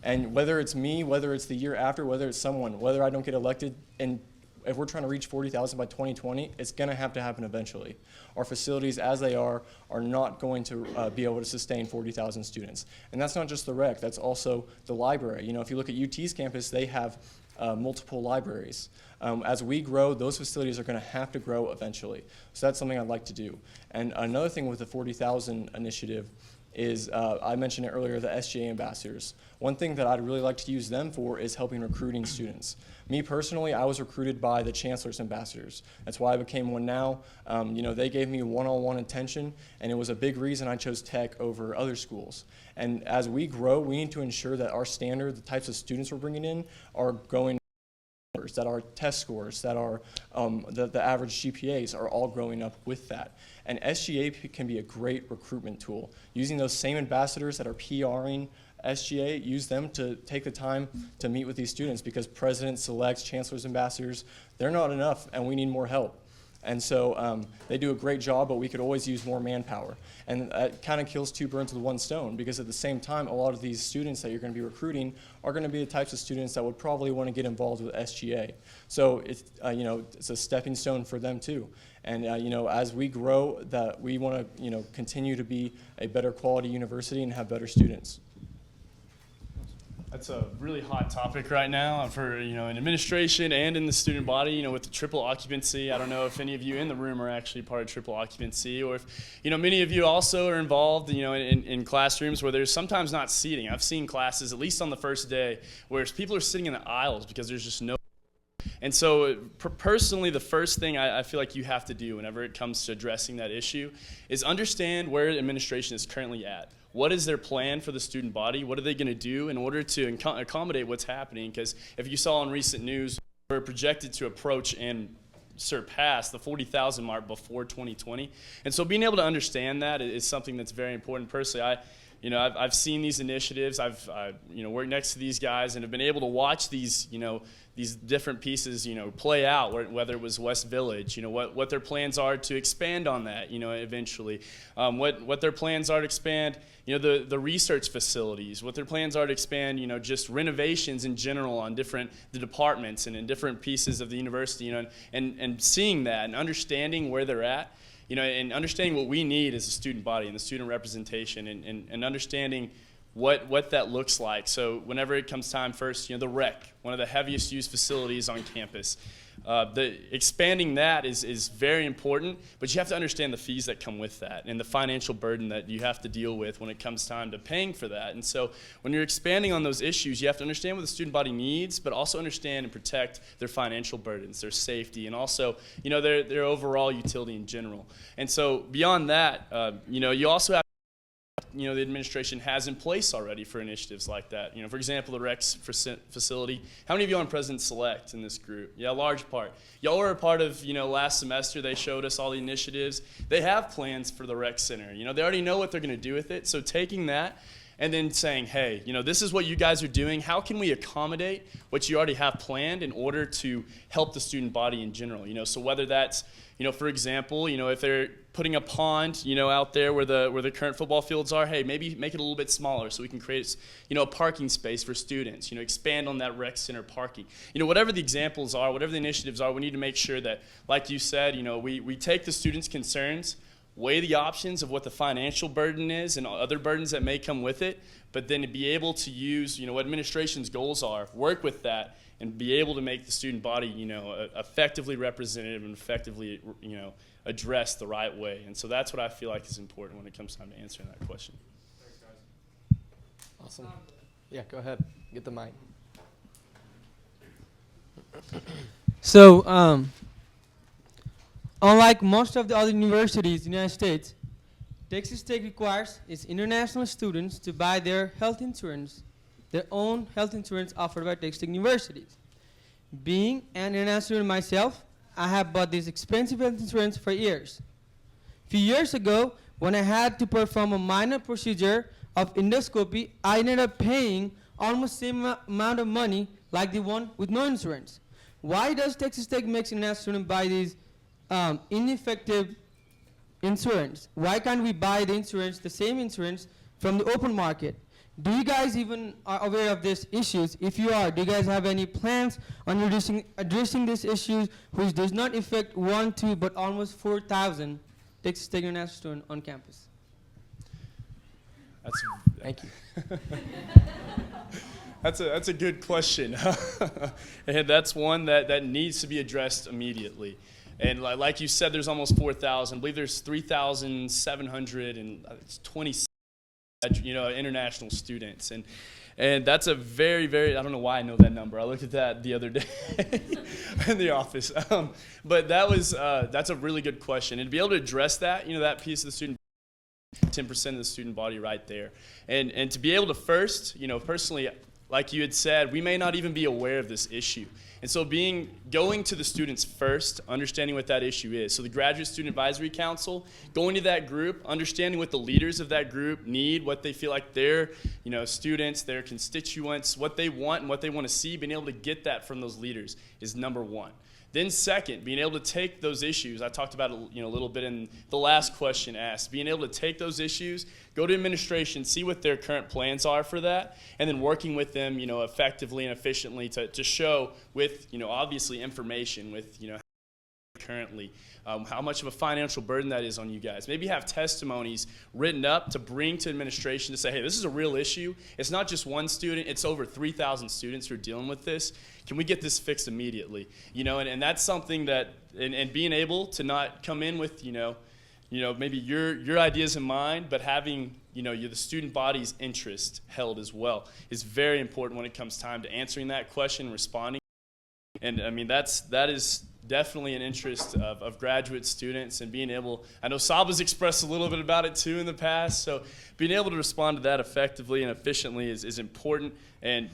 and whether it's me, whether it's the year after, whether it's someone, whether I don't get elected, and if we're trying to reach 40,000 by 2020, it's going to happen eventually. Our facilities, as they are not going to be able to sustain 40,000 students. And that's not just the rec, that's also the library. You know, if you look at UT's campus, they have multiple libraries. As we grow, those facilities are going to have to grow eventually. So that's something I'd like to do. And another thing with the 40,000 initiative is, I mentioned it earlier, the SGA ambassadors. One thing that I'd really like to use them for is helping recruiting students. Me personally, I was recruited by the Chancellor's ambassadors. That's why I became one now. You know, they gave me one-on-one attention, and it was a big reason I chose Tech over other schools. And as we grow, we need to ensure that our standard, the types of students we're bringing in, are going, that our test scores, that our the average GPAs are all growing up with that. And SGA can be a great recruitment tool. Using those same ambassadors that are PRing SGA, use them to take the time to meet with these students, because presidents, selects, chancellors, ambassadors, they're not enough, and we need more help. And so they do a great job, but we could always use more manpower. And that kind of kills two birds with one stone, because at the same time, a lot of these students that you're going to be recruiting are going to be the types of students that would probably want to get involved with SGA. So it's, you know, it's a stepping stone for them too. And you know, as we grow, that we want to, you know, continue to be a better quality university and have better students. That's a really hot topic right now for, you know, in administration and in the student body, you know, with the triple occupancy. I don't know if any of you in the room are actually part of triple occupancy, or if, you know, many of you also are involved, you know, in classrooms where there's sometimes not seating. I've seen classes, at least on the first day, where people are sitting in the aisles because there's just no. And so personally, the first thing I feel like you have to do whenever it comes to addressing that issue is understand where administration is currently at. What is their plan for the student body? What are they going to do in order to accommodate what's happening? Because if you saw in recent news, we're projected to approach and surpass the 40,000 mark before 2020. And so being able to understand that is something that's very important. Personally, I've seen these initiatives. I've worked next to these guys and have been able to watch these, you know, these different pieces, you know, play out, whether it was West Village, you know, what their plans are to expand on that, you know, eventually, what their plans are to expand, you know, the research facilities, what their plans are to expand, you know, just renovations in general on the departments and in different pieces of the university, you know, and seeing that and understanding where they're at, you know, and understanding what we need as a student body and the student representation, and understanding what that looks like. So whenever it comes time first, you know, the rec, one of the heaviest used facilities on campus, expanding that is very important, but you have to understand the fees that come with that and the financial burden that you have to deal with when it comes time to paying for that. And so when you're expanding on those issues, you have to understand what the student body needs, but also understand and protect their financial burdens, their safety, and also, you know, their overall utility in general. And so beyond that, you know, you also have, you know, the administration has in place already for initiatives like that. You know, for example, the Rex facility. How many of you on President Select in this group? Yeah, a large part. Y'all were a part of, you know, last semester they showed us all the initiatives. They have plans for the Rec Center. You know, they already know what they're going to do with it. So taking that and then saying, hey, you know, this is what you guys are doing. How can we accommodate what you already have planned in order to help the student body in general? You know, so whether that's, you know, for example, you know, if they're putting a pond, you know, out there where the current football fields are, hey, maybe make it a little bit smaller so we can create, you know, a parking space for students, you know, expand on that rec center parking. You know, whatever the examples are, whatever the initiatives are, we need to make sure that, like you said, you know, we take the students' concerns, weigh the options of what the financial burden is and other burdens that may come with it, but then to be able to use, you know, what administration's goals are, work with that, and be able to make the student body, you know, effectively representative and effectively, you know, addressed the right way. And so that's what I feel like is important when it comes time to answering that question. Thanks, guys. Awesome. Yeah, go ahead. Get the mic. So, unlike most of the other universities in the United States, Texas Tech requires its international students to buy their own health insurance offered by Texas Tech universities. Being an international student myself, I have bought this expensive health insurance for years. A few years ago, when I had to perform a minor procedure of endoscopy, I ended up paying almost the same amount of money like the one with no insurance. Why does Texas Tech make international students buy these ineffective insurance? Why can't we buy the insurance, the same insurance, from the open market? Do you guys even are aware of these issues? If you are, do you guys have any plans on addressing these issues, which does not affect 1, 2, but almost 4,000 Texas Tech International students on campus? Thank you. That's a good question. And that's one that needs to be addressed immediately. And like you said, there's almost 4,000. I believe there's 3,720 international students. And that's a very, very, I don't know why I know that number. I looked at that the other day in the office. But that's a really good question. And to be able to address that, that piece of the student, 10% of the student body right there. And to be able to first, personally, like you had said, we may not even be aware of this issue. And so going to the students first, understanding what that issue is. So the Graduate Student Advisory Council, going to that group, understanding what the leaders of that group need, what they feel like their students, their constituents, what they want and what they want to see, being able to get that from those leaders is number one. Then second, being able to take those issues, I talked about it a little bit in the last question asked, being able to take those issues, go to administration, see what their current plans are for that, and then working with them, effectively and efficiently to show with, obviously information with, currently, how much of a financial burden that is on you guys. Maybe have testimonies written up to bring to administration to say, hey, this is a real issue. It's not just one student, it's over 3,000 students who are dealing with this. Can we get this fixed immediately? And that's something that, and being able to not come in with, maybe your ideas in mind, but having, the student body's interest held as well is very important when it comes time to answering that question, responding. And I mean, that is definitely an interest of graduate students, and being able, I know Saba's expressed a little bit about it too in the past, so being able to respond to that effectively and efficiently is important.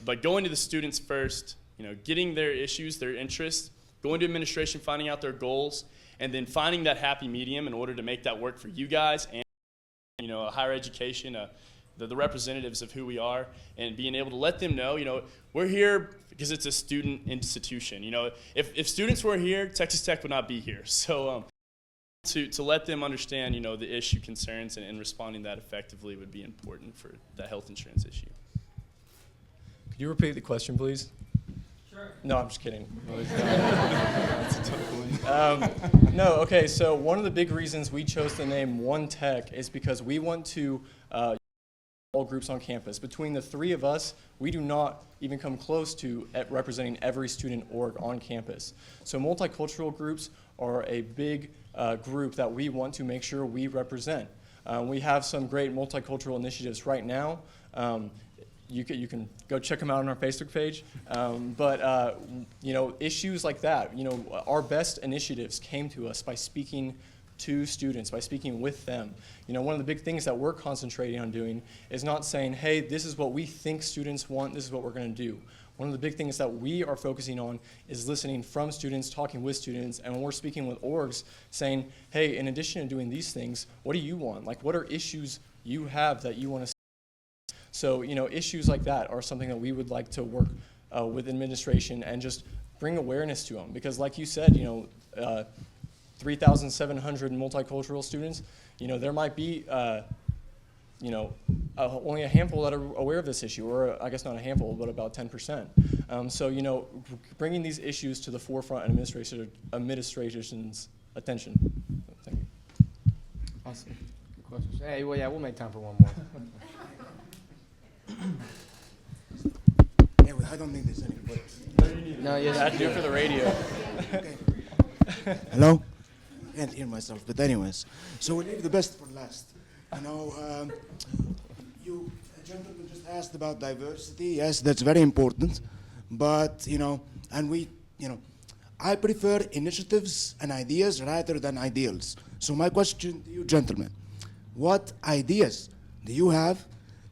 But going to the students first, getting their issues, their interests, going to administration, finding out their goals, and then finding that happy medium in order to make that work for you guys and, higher education, the representatives of who we are, and being able to let them know, we're here because it's a student institution. If students were here, Texas Tech would not be here. So to let them understand, the issue concerns and responding that effectively would be important for that health insurance issue. Could you repeat the question, please? Sure. No, I'm just kidding. No, okay, so one of the big reasons we chose the name One Tech is because we want to all groups on campus. Between the three of us, we do not even come close to representing every student org on campus. So multicultural groups are a big group that we want to make sure we represent. We have some great multicultural initiatives right now. You can go check them out on our Facebook page. But issues like that, our best initiatives came to us by speaking to students, by speaking with them. One of the big things that we're concentrating on doing is not saying, hey, this is what we think students want, this is what we're going to do. One of the big things that we are focusing on is listening from students, talking with students, and when we're speaking with orgs, saying, hey, in addition to doing these things, what do you want? Like, what are issues you have that you want to see? So, issues like that are something that we would like to work with administration and just bring awareness to them. Because like you said, 3,700 multicultural students, there might be, only a handful that are aware of this issue, or I guess not a handful, but about 10%. So, bringing these issues to the forefront and administration's attention. Thank you. Awesome. Good questions. Hey, well, yeah, we'll make time for one more. Yeah, well, I don't think there's any. No, yes, I have to do it for the radio. Okay. Hello? I can't hear myself, but anyways. So we leave the best for last. You gentlemen just asked about diversity. Yes, that's very important. But, I prefer initiatives and ideas rather than ideals. So my question to you, gentlemen, what ideas do you have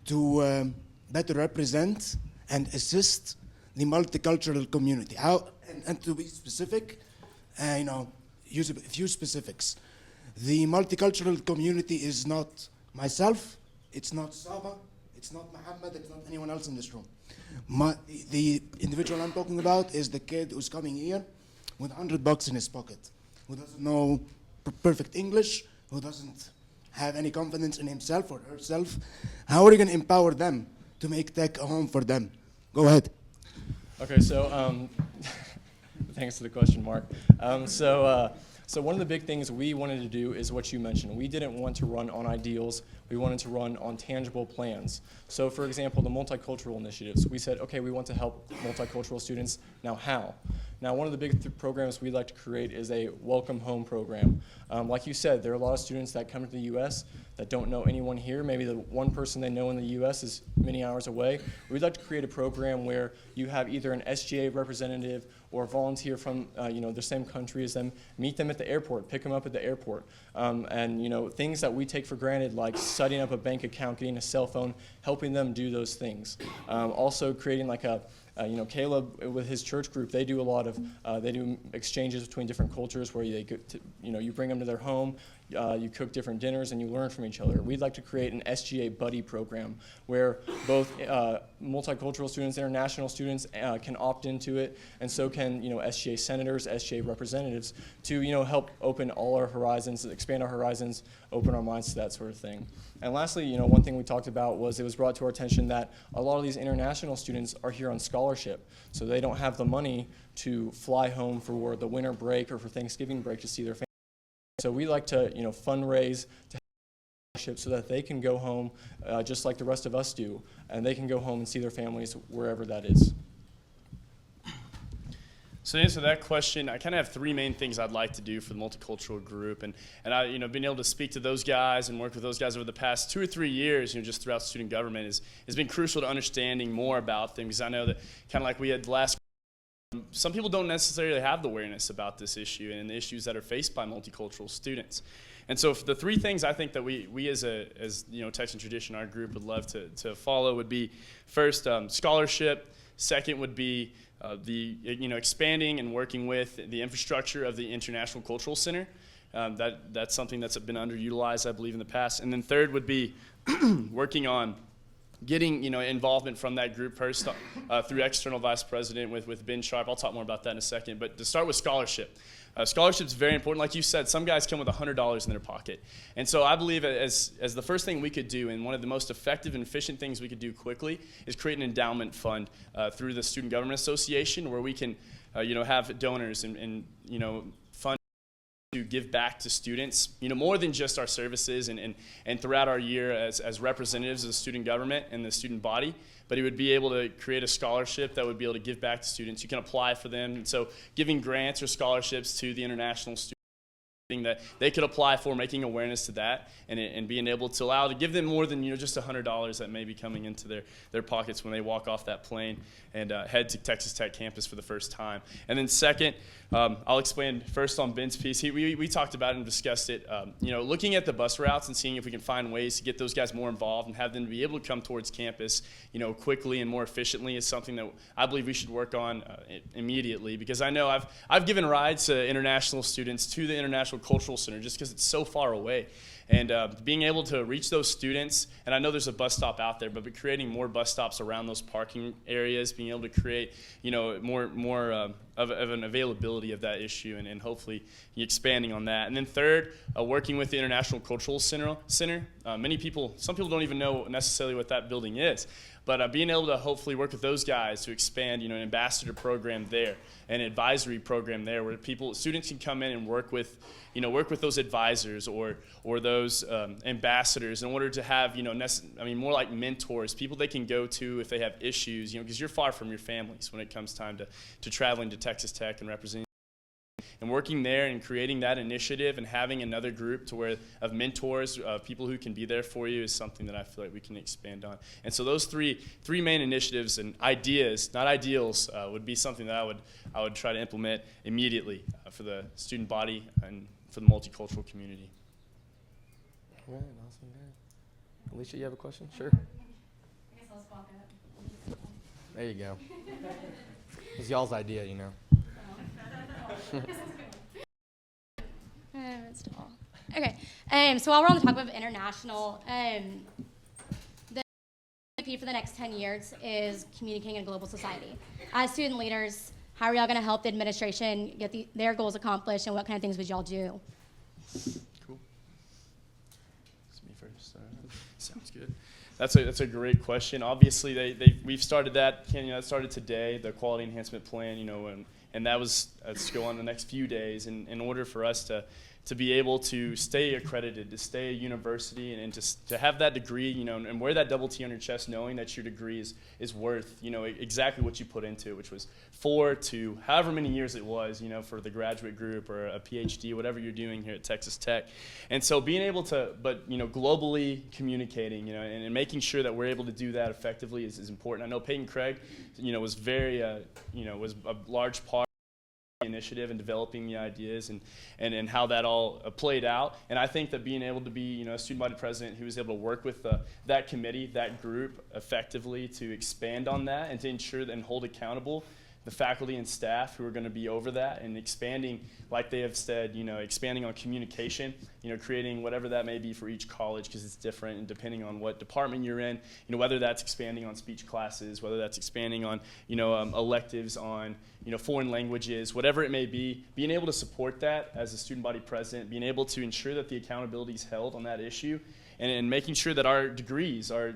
to better represent and assist the multicultural community? How, and to be specific, use a few specifics. The multicultural community is not myself, it's not Saba, it's not Muhammad, it's not anyone else in this room. The individual I'm talking about is the kid who's coming here with $100 in his pocket, who doesn't know perfect English, who doesn't have any confidence in himself or herself. How are you going to empower them to make tech a home for them? Go ahead. Okay, so thanks for the question, Mark. So one of the big things we wanted to do is what you mentioned. We didn't want to run on ideals. We wanted to run on tangible plans. So for example, the multicultural initiatives. We said, okay, we want to help multicultural students. Now how? Now one of the big programs we'd like to create is a welcome home program. Like you said, there are a lot of students that come to the U.S. that don't know anyone here. Maybe the one person they know in the U.S. is many hours away. We'd like to create a program where you have either an SGA representative or a volunteer from the same country as them, meet them at the airport, pick them up at the airport. And things that we take for granted, like setting up a bank account, getting a cell phone, helping them do those things. Also creating like a Caleb with his church group, they do a lot of, they do exchanges between different cultures where you bring them to their home, you cook different dinners, and you learn from each other. We'd like to create an SGA buddy program where both multicultural students, international students can opt into it, and so can SGA senators, SGA representatives, to help open all our horizons, expand our horizons, open our minds to that sort of thing. And lastly, one thing we talked about was it was brought to our attention that a lot of these international students are here on scholarship, so they don't have the money to fly home for the winter break or for Thanksgiving break to see their family. So we like to fundraise to have so that they can go home just like the rest of us do, and they can go home and see their families wherever that is. So to answer that question, I kind of have three main things I'd like to do for the multicultural group, and I, being able to speak to those guys and work with those guys over the past 2 or 3 years, just throughout student government has been crucial to understanding more about them, because I know that kind of like we had last. Some people don't necessarily have the awareness about this issue and the issues that are faced by multicultural students. And so the three things I think that we as Texan Tradition, our group would love to follow would be first, scholarship. Second would be expanding and working with the infrastructure of the International Cultural Center. That's something that's been underutilized, I believe, in the past. And then third would be working on getting involvement from that group first through external vice president with Ben Sharp. I'll talk more about that in a second. But to start with scholarship. Scholarship is very important. Like you said, some guys come with $100 in their pocket. And so I believe as the first thing we could do, and one of the most effective and efficient things we could do quickly, is create an endowment fund through the Student Government Association, where we can have donors and fund to give back to students, more than just our services and throughout our year as representatives of the student government and the student body, but it would be able to create a scholarship that would be able to give back to students. You can apply for them, and so giving grants or scholarships to the international students that they could apply for, making awareness to that, and being able to allow to give them more than just $100 that may be coming into their pockets when they walk off that plane and head to Texas Tech campus for the first time. And then second, I'll explain first on Ben's piece. We talked about it and discussed it. Looking at the bus routes and seeing if we can find ways to get those guys more involved and have them be able to come towards campus, quickly and more efficiently is something that I believe we should work on immediately, because I know I've given rides to international students to the International Cultural Center just because it's so far away. And being able to reach those students, and I know there's a bus stop out there, but creating more bus stops around those parking areas, being able to create, more of an availability of that issue, and hopefully expanding on that. And then third, working with the International Cultural Center. Some people don't even know necessarily what that building is. But being able to hopefully work with those guys to expand, an ambassador program there, an advisory program there, where students can come in and work with those advisors or those ambassadors in order to have, more like mentors, people they can go to if they have issues, because you're far from your families when it comes time to traveling to Texas Tech and representing. And working there and creating that initiative and having another group of mentors, people who can be there for you, is something that I feel like we can expand on. And so those three main initiatives and ideas, not ideals, would be something that I would try to implement immediately for the student body and for the multicultural community. All right, awesome. Yeah. Alicia, you have a question? Sure. I guess I'll swap it up. There you go. It was y'all's idea, Okay, so while we're on the topic of international, the key for the next 10 years is communicating in a global society. As student leaders, how are y'all going to help the administration get their goals accomplished, and what kind of things would y'all do? Cool. It's me first. Sounds good. That's a great question. Obviously, we've started that. That started today. The quality enhancement plan. And that's to go on the next few days. And in order for us to be able to stay accredited, to stay a university, and to have that degree, and wear that double T on your chest, knowing that your degree is worth, exactly what you put into it, which was 4 to however many years it was, for the graduate group or a PhD, whatever you're doing here at Texas Tech. And so being able to, globally communicating, and making sure that we're able to do that effectively is important. I know Peyton Craig, was very, was a large part initiative and developing the ideas and how that all played out. And I think that being able to be a student body president who was able to work with that committee, that group effectively to expand on that and to ensure and hold accountable the faculty and staff who are going to be over that, and expanding, like they have said, expanding on communication, creating whatever that may be for each college, because it's different and depending on what department you're in, whether that's expanding on speech classes, whether that's expanding on, electives on, foreign languages, whatever it may be, being able to support that as a student body president, being able to ensure that the accountability is held on that issue, and making sure that our degrees are,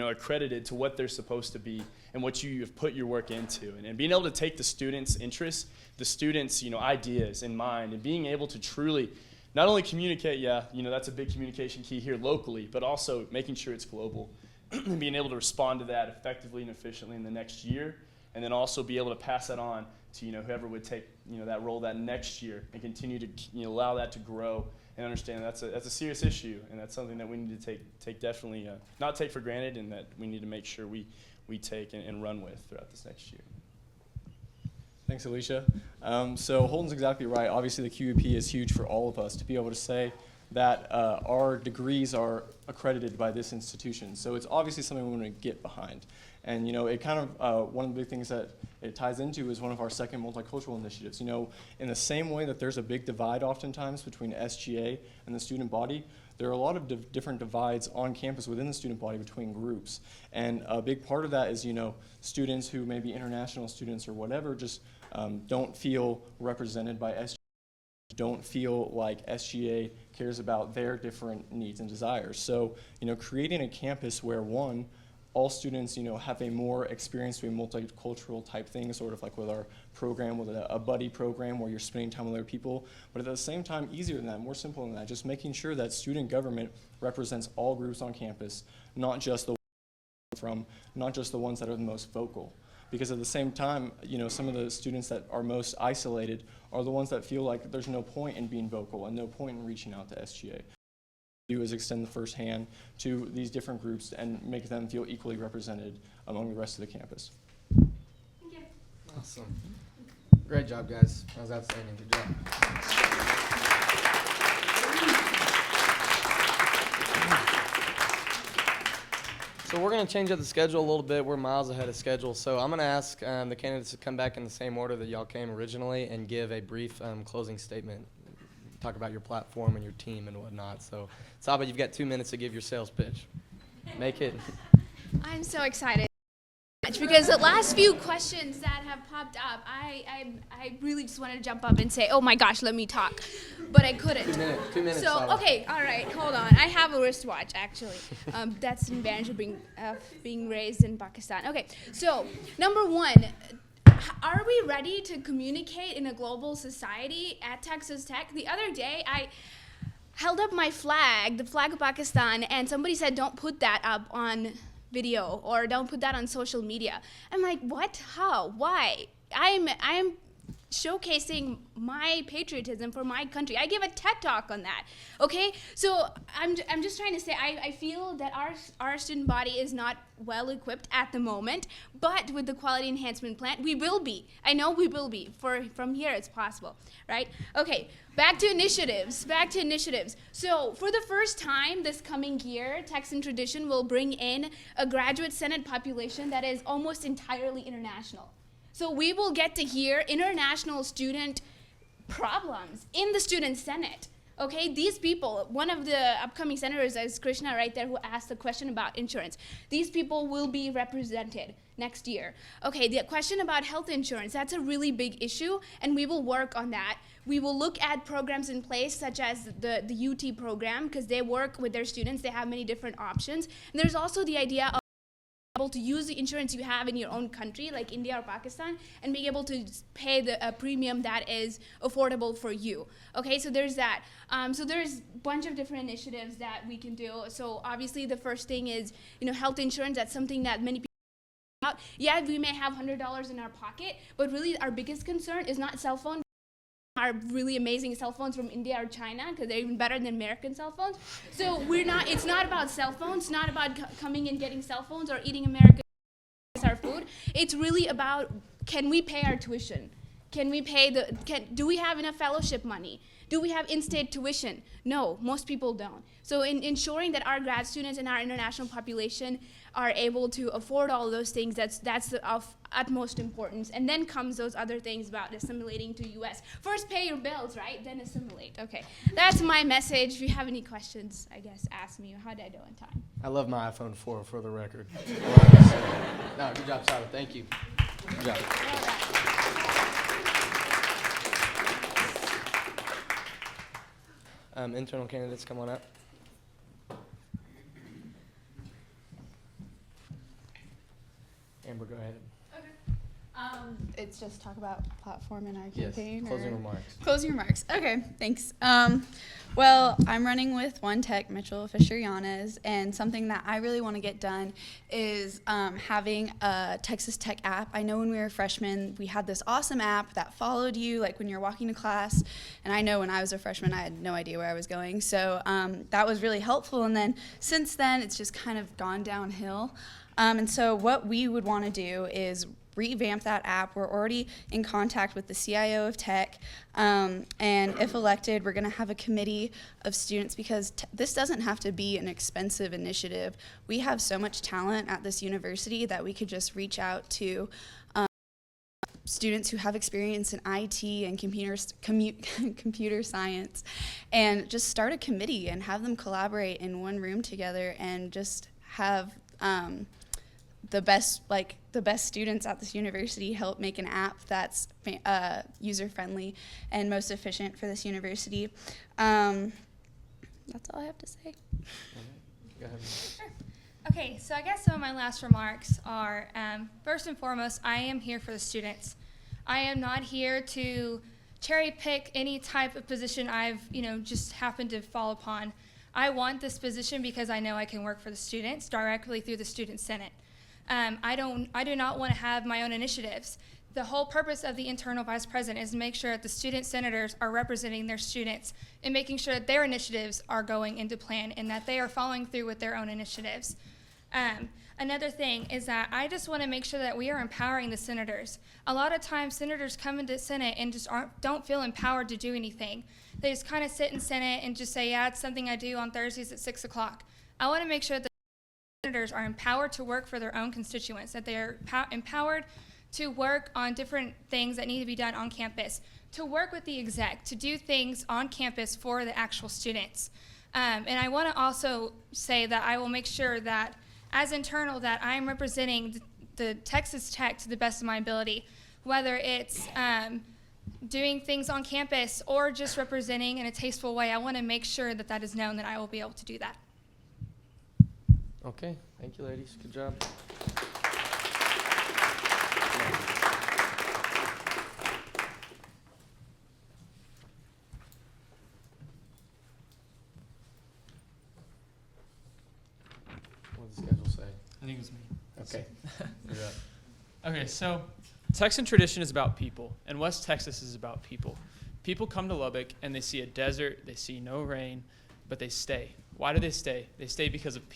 accredited to what they're supposed to be and what you have put your work into, and being able to take the students' interests, the students' ideas in mind, and being able to truly not only communicate, that's a big communication key here locally, but also making sure it's global, and being able to respond to that effectively and efficiently in the next year, and then also be able to pass that on to whoever would take that role that next year and continue to allow that to grow and understand that's a serious issue, and that's something that we need to take definitely not take for granted, and that we need to make sure we take and run with throughout this next year. Thanks, Alicia. So Holden's exactly right. Obviously, the QEP is huge for all of us to be able to say that our degrees are accredited by this institution. So it's obviously something we want to get behind. And it kind of, one of the big things that it ties into is one of our second multicultural initiatives. In the same way that there's a big divide oftentimes between SGA and the student body, there are a lot of different divides on campus within the student body between groups. And a big part of that is, students who may be international students or whatever just don't feel represented by SGA, don't feel like SGA cares about their different needs and desires. So, creating a campus where all students, have a more experience doing multicultural type things, sort of like with our program, with a buddy program where you're spending time with other people, but at the same time, easier than that, more simple than that, just making sure that student government represents all groups on campus, not just the ones that are the most vocal. Because at the same time, some of the students that are most isolated are the ones that feel like there's no point in being vocal and no point in reaching out to SGA. Do is extend the first hand to these different groups and make them feel equally represented among the rest of the campus. Thank you. Awesome. Great job, guys. That was outstanding. Good job. So we're going to change up the schedule a little bit. We're miles ahead of schedule. So I'm going to ask the candidates to come back in the same order that y'all came originally and give a brief closing statement. Talk about your platform and your team and whatnot. So, Saba, you've got 2 minutes to give your sales pitch. Make it. I'm so excited because the last few questions that have popped up, I really just wanted to jump up and say, oh my gosh, let me talk, but I couldn't. 2 minutes. So, Saba. okay, all right, hold on. I have a wristwatch, actually. That's an advantage of being raised in Pakistan. Okay, so number one, are we ready to communicate in a global society at Texas Tech? The other day, I held up my flag, the flag of Pakistan, and somebody said, don't put that up on video or don't put that on social media. I'm like, what? How? Why? I'm showcasing my patriotism for my country. I give a TED Talk on that, okay? So I'm just trying to say I feel that our student body is not well equipped at the moment, but with the quality enhancement plan, we will be. I know we will be. From here, it's possible, right? Okay, back to initiatives. So for the first time this coming year, Texan Tradition will bring in a graduate senate population that is almost entirely international. So we will get to hear international student problems in the student senate. Okay, these people, one of the upcoming senators is Krishna right there, who asked the question about insurance. These people will be represented next year. Okay, the question about health insurance, that's a really big issue, and we will work on that. We will look at programs in place such as the UT program, because they work with their students. They have many different options. And there's also the idea of able to use the insurance you have in your own country, like India or Pakistan, and being able to pay a premium that is affordable for you. Okay, so there's that. So there's a bunch of different initiatives that we can do. So obviously the first thing is, health insurance. That's something that many people about. Yeah, we may have $100 in our pocket, but really our biggest concern is not cell phone. Are really amazing cell phones from India or China, because they're even better than American cell phones. So it's not about cell phones, it's not about coming and getting cell phones or eating American our food. It's really about, can we pay our tuition? Can we pay do we have enough fellowship money? Do we have in-state tuition? No, most people don't. So in ensuring that our grad students and our international population are able to afford all those things, that's of utmost importance. And then comes those other things about assimilating to US. First pay your bills, right? Then assimilate. Okay, that's my message. If you have any questions, I guess ask me. How did I do on time? I love my iPhone 4 for the record. No, good job, Sada. Thank you. Good job. Internal candidates, come on up. Amber, go ahead. It's just talk about platform in our Yes, campaign. closing remarks. Closing remarks. Okay, thanks. Well, I'm running with One Tech, Mitchell Fisher-Yanez, and something that I really want to get done is having a Texas Tech app. I know when we were freshmen, we had this awesome app that followed you, like when you're walking to class, and I know when I was a freshman, I had no idea where I was going, so that was really helpful, and then since then, it's just kind of gone downhill. And so what we would want to do is revamp that app. We're already in contact with the CIO of Tech, and if elected, we're going to have a committee of students, because this doesn't have to be an expensive initiative. We have so much talent at this university that we could just reach out to students who have experience in IT and computer science, and just start a committee and have them collaborate in one room together and just have the best students at this university help make an app that's user-friendly and most efficient for this university. That's all I have to say. Go ahead. Sure. Okay, so I guess some of my last remarks are, first and foremost, I am here for the students. I am not here to cherry pick any type of position I've just happened to fall upon. I want this position because I know I can work for the students directly through the Student Senate. I do not want to have my own initiatives. The whole purpose of the internal vice president is to make sure that the student senators are representing their students and making sure that their initiatives are going into plan and that they are following through with their own initiatives. Another thing is that I just want to make sure that we are empowering the senators. A lot of times senators come into Senate and just don't feel empowered to do anything. They just kind of sit in Senate and just say, yeah, it's something I do on Thursdays at 6 o'clock. I want to make sure that senators are empowered to work for their own constituents, that they are empowered to work on different things that need to be done on campus, to work with the exec, to do things on campus for the actual students. And I want to also say that I will make sure that as internal that I'm representing the Texas Tech to the best of my ability, whether it's doing things on campus or just representing in a tasteful way. I want to make sure that that is known that I will be able to do that. Okay, thank you, ladies. Good job. What does the schedule say? I think it was me. Okay. You're up. Okay, so Texan tradition is about people, and West Texas is about people. People come to Lubbock and they see a desert, they see no rain, but they stay. Why do they stay? They stay because of people.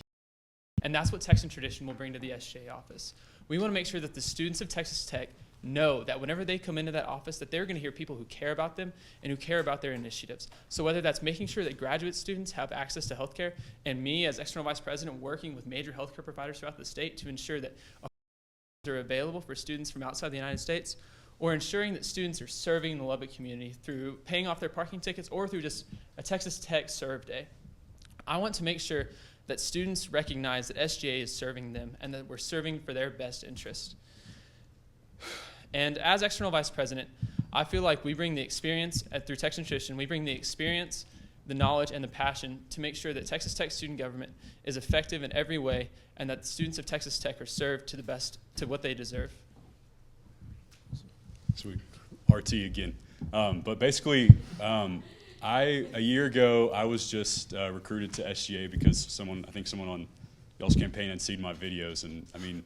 And that's what Texan tradition will bring to the SGA office. We want to make sure that the students of Texas Tech know that whenever they come into that office, that they're going to hear people who care about them and who care about their initiatives. So whether that's making sure that graduate students have access to healthcare, and me as external vice president working with major healthcare providers throughout the state to ensure that are available for students from outside the United States, or ensuring that students are serving the Lubbock community through paying off their parking tickets or through just a Texas Tech Serve Day. I want to make sure that students recognize that SGA is serving them and that we're serving for their best interest. And as external vice president, I feel like we bring the experience through Texas Nutrition, we bring the experience, the knowledge, and the passion to make sure that Texas Tech student government is effective in every way and that the students of Texas Tech are served to the best, to what they deserve. Sweet. RT again. But basically, a year ago, I was just recruited to SGA because I think someone on y'all's campaign had seen my videos. And I mean,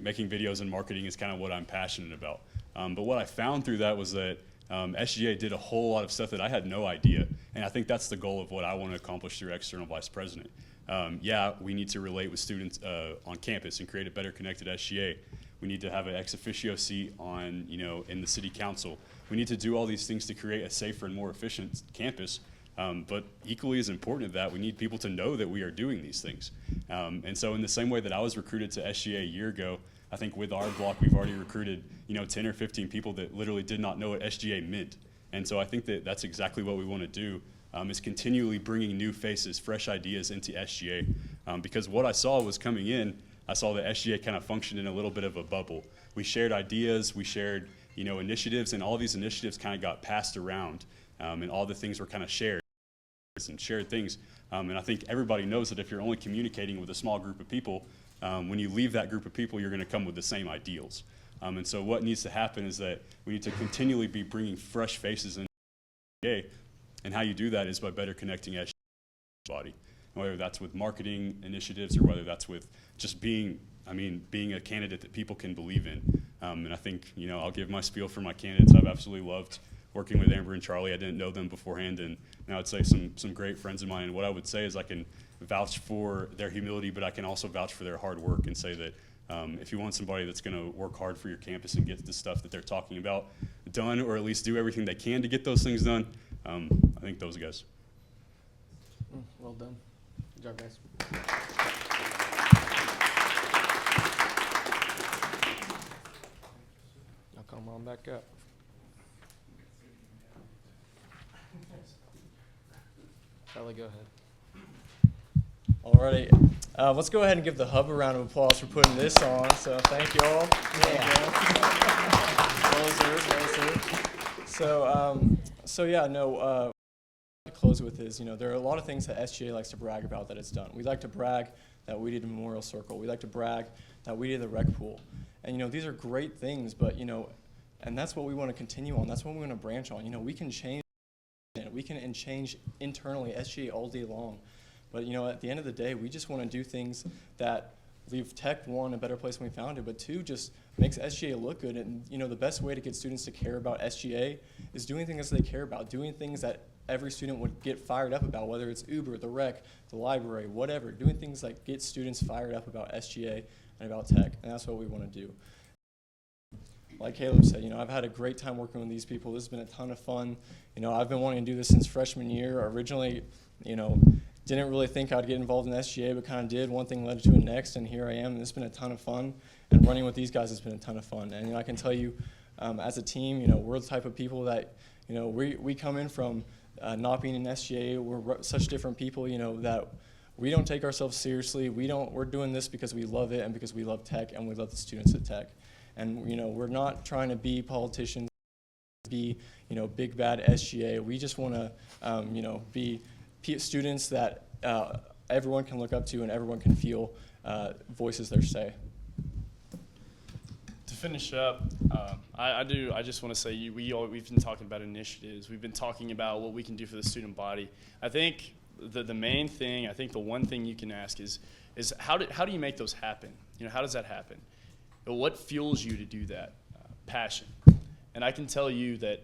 making videos and marketing is kind of what I'm passionate about. But what I found through that was that SGA did a whole lot of stuff that I had no idea. And I think that's the goal of what I want to accomplish through external vice president. Yeah, we need to relate with students on campus and create a better connected SGA. We need to have an ex officio seat on, in the city council. We need to do all these things to create a safer and more efficient campus. But equally as important to that, we need people to know that we are doing these things. And so in the same way that I was recruited to SGA a year ago, I think with our block, we've already recruited, 10 or 15 people that literally did not know what SGA meant. And so I think that that's exactly what we want to do, is continually bringing new faces, fresh ideas into SGA. Because what I saw was coming in, I saw that SGA kind of functioned in a little bit of a bubble. We shared ideas, we shared, initiatives, and all these initiatives kind of got passed around, and all the things were kind of shared and shared things. And I think everybody knows that if you're only communicating with a small group of people, when you leave that group of people, you're going to come with the same ideals. And so what needs to happen is that we need to continually be bringing fresh faces in SGA, and how you do that is by better connecting SGA body. Whether that's with marketing initiatives or whether that's with just being a candidate that people can believe in. And I think, I'll give my spiel for my candidates. I've absolutely loved working with Amber and Charlie. I didn't know them beforehand, and now I'd say some great friends of mine. And what I would say is I can vouch for their humility, but I can also vouch for their hard work and say that if you want somebody that's going to work hard for your campus and get the stuff that they're talking about done, or at least do everything they can to get those things done, I think those guys. Well done. Good job, guys. Now come on back up. Charlie, go ahead. Alrighty, let's go ahead and give the Hub a round of applause for putting this on. So thank you all. To close with is, there are a lot of things that SGA likes to brag about that it's done. We like to brag that we did a memorial circle. We like to brag that we did the rec pool. And these are great things, but and that's what we want to continue on. That's what we want to branch on. We can change it. We can change internally SGA all day long. But at the end of the day, we just want to do things that leave Tech, one, a better place than we found it, but two, just makes SGA look good. And the best way to get students to care about SGA is doing things they care about, doing things that every student would get fired up about, whether it's Uber, the rec, the library, whatever, doing things that get students fired up about SGA and about Tech, and that's what we want to do. Like Caleb said, I've had a great time working with these people. This has been a ton of fun. I've been wanting to do this since freshman year. Originally, didn't really think I'd get involved in SGA, but kind of did. One thing led to the next, and here I am. And it's been a ton of fun, and running with these guys has been a ton of fun. And I can tell you, as a team, we're the type of people that, we come in from not being in SGA. We're such different people, that we don't take ourselves seriously. We're doing this because we love it and because we love Tech and we love the students at Tech. And we're not trying to be politicians, be big bad SGA. We just want to be students that everyone can look up to and everyone can feel voices their say. To finish up, I just want to say we've been talking about initiatives. We've been talking about what we can do for the student body. I think the main thing, the one thing you can ask is how do you make those happen? How does that happen? What fuels you to do that? Passion. And I can tell you that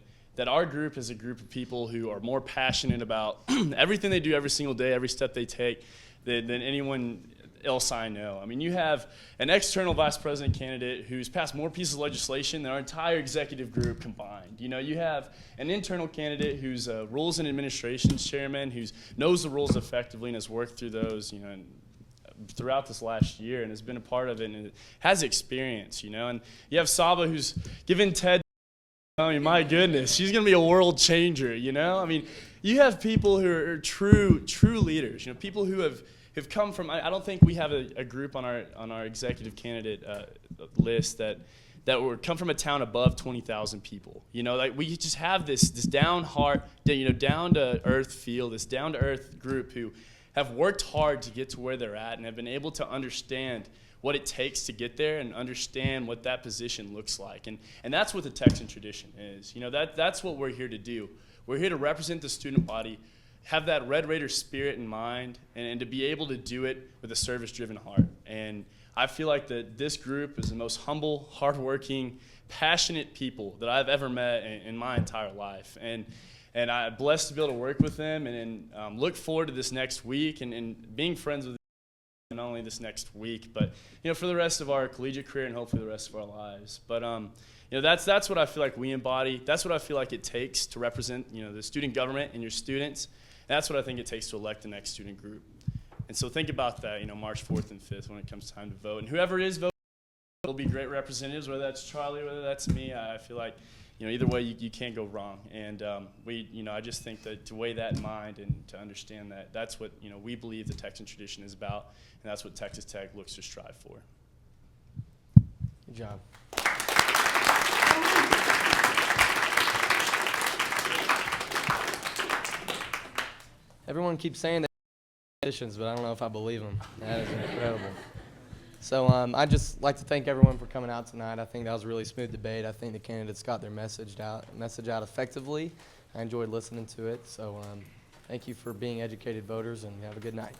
our group is a group of people who are more passionate about everything they do every single day, every step they take, than anyone else I know. You have an external vice president candidate who's passed more pieces of legislation than our entire executive group combined. You have an internal candidate who's a rules and administrations chairman who knows the rules effectively and has worked through those, throughout this last year and has been a part of it and has experience, and you have Saba who's given Ted I mean, my goodness, she's going to be a world changer, you know? I mean, you have people who are true leaders, you know, people who have come from, I don't think we have a group on our executive candidate list that would come from a town above 20,000 people. You know, like we just have this down to earth feel, this down to earth group who have worked hard to get to where they're at and have been able to understand what it takes to get there and understand what that position looks like. And that's what the Texan tradition is. You know, that's what we're here to do. We're here to represent the student body, have that Red Raider spirit in mind, and to be able to do it with a service-driven heart. And I feel like that this group is the most humble, hardworking, passionate people that I've ever met in my entire life. And I'm blessed to be able to work with them and look forward to this next week and being friends with them, not only this next week, but for the rest of our collegiate career and hopefully the rest of our lives. But that's what I feel like we embody. That's what I feel like it takes to represent the student government and your students. And that's what I think it takes to elect the next student group. And so think about that, March 4th and 5th when it comes time to vote. And whoever is voting will be great representatives, whether that's Charlie, whether that's me. I feel like, either way, you can't go wrong. And I just think that to weigh that in mind and to understand that that's what, we believe the Texan tradition is about, and that's what Texas Tech looks to strive for. Good job. Everyone keeps saying that traditions, but I don't know if I believe them. That is incredible. So I'd just like to thank everyone for coming out tonight. I think that was a really smooth debate. I think the candidates got their message out effectively. I enjoyed listening to it. So thank you for being educated voters, and have a good night.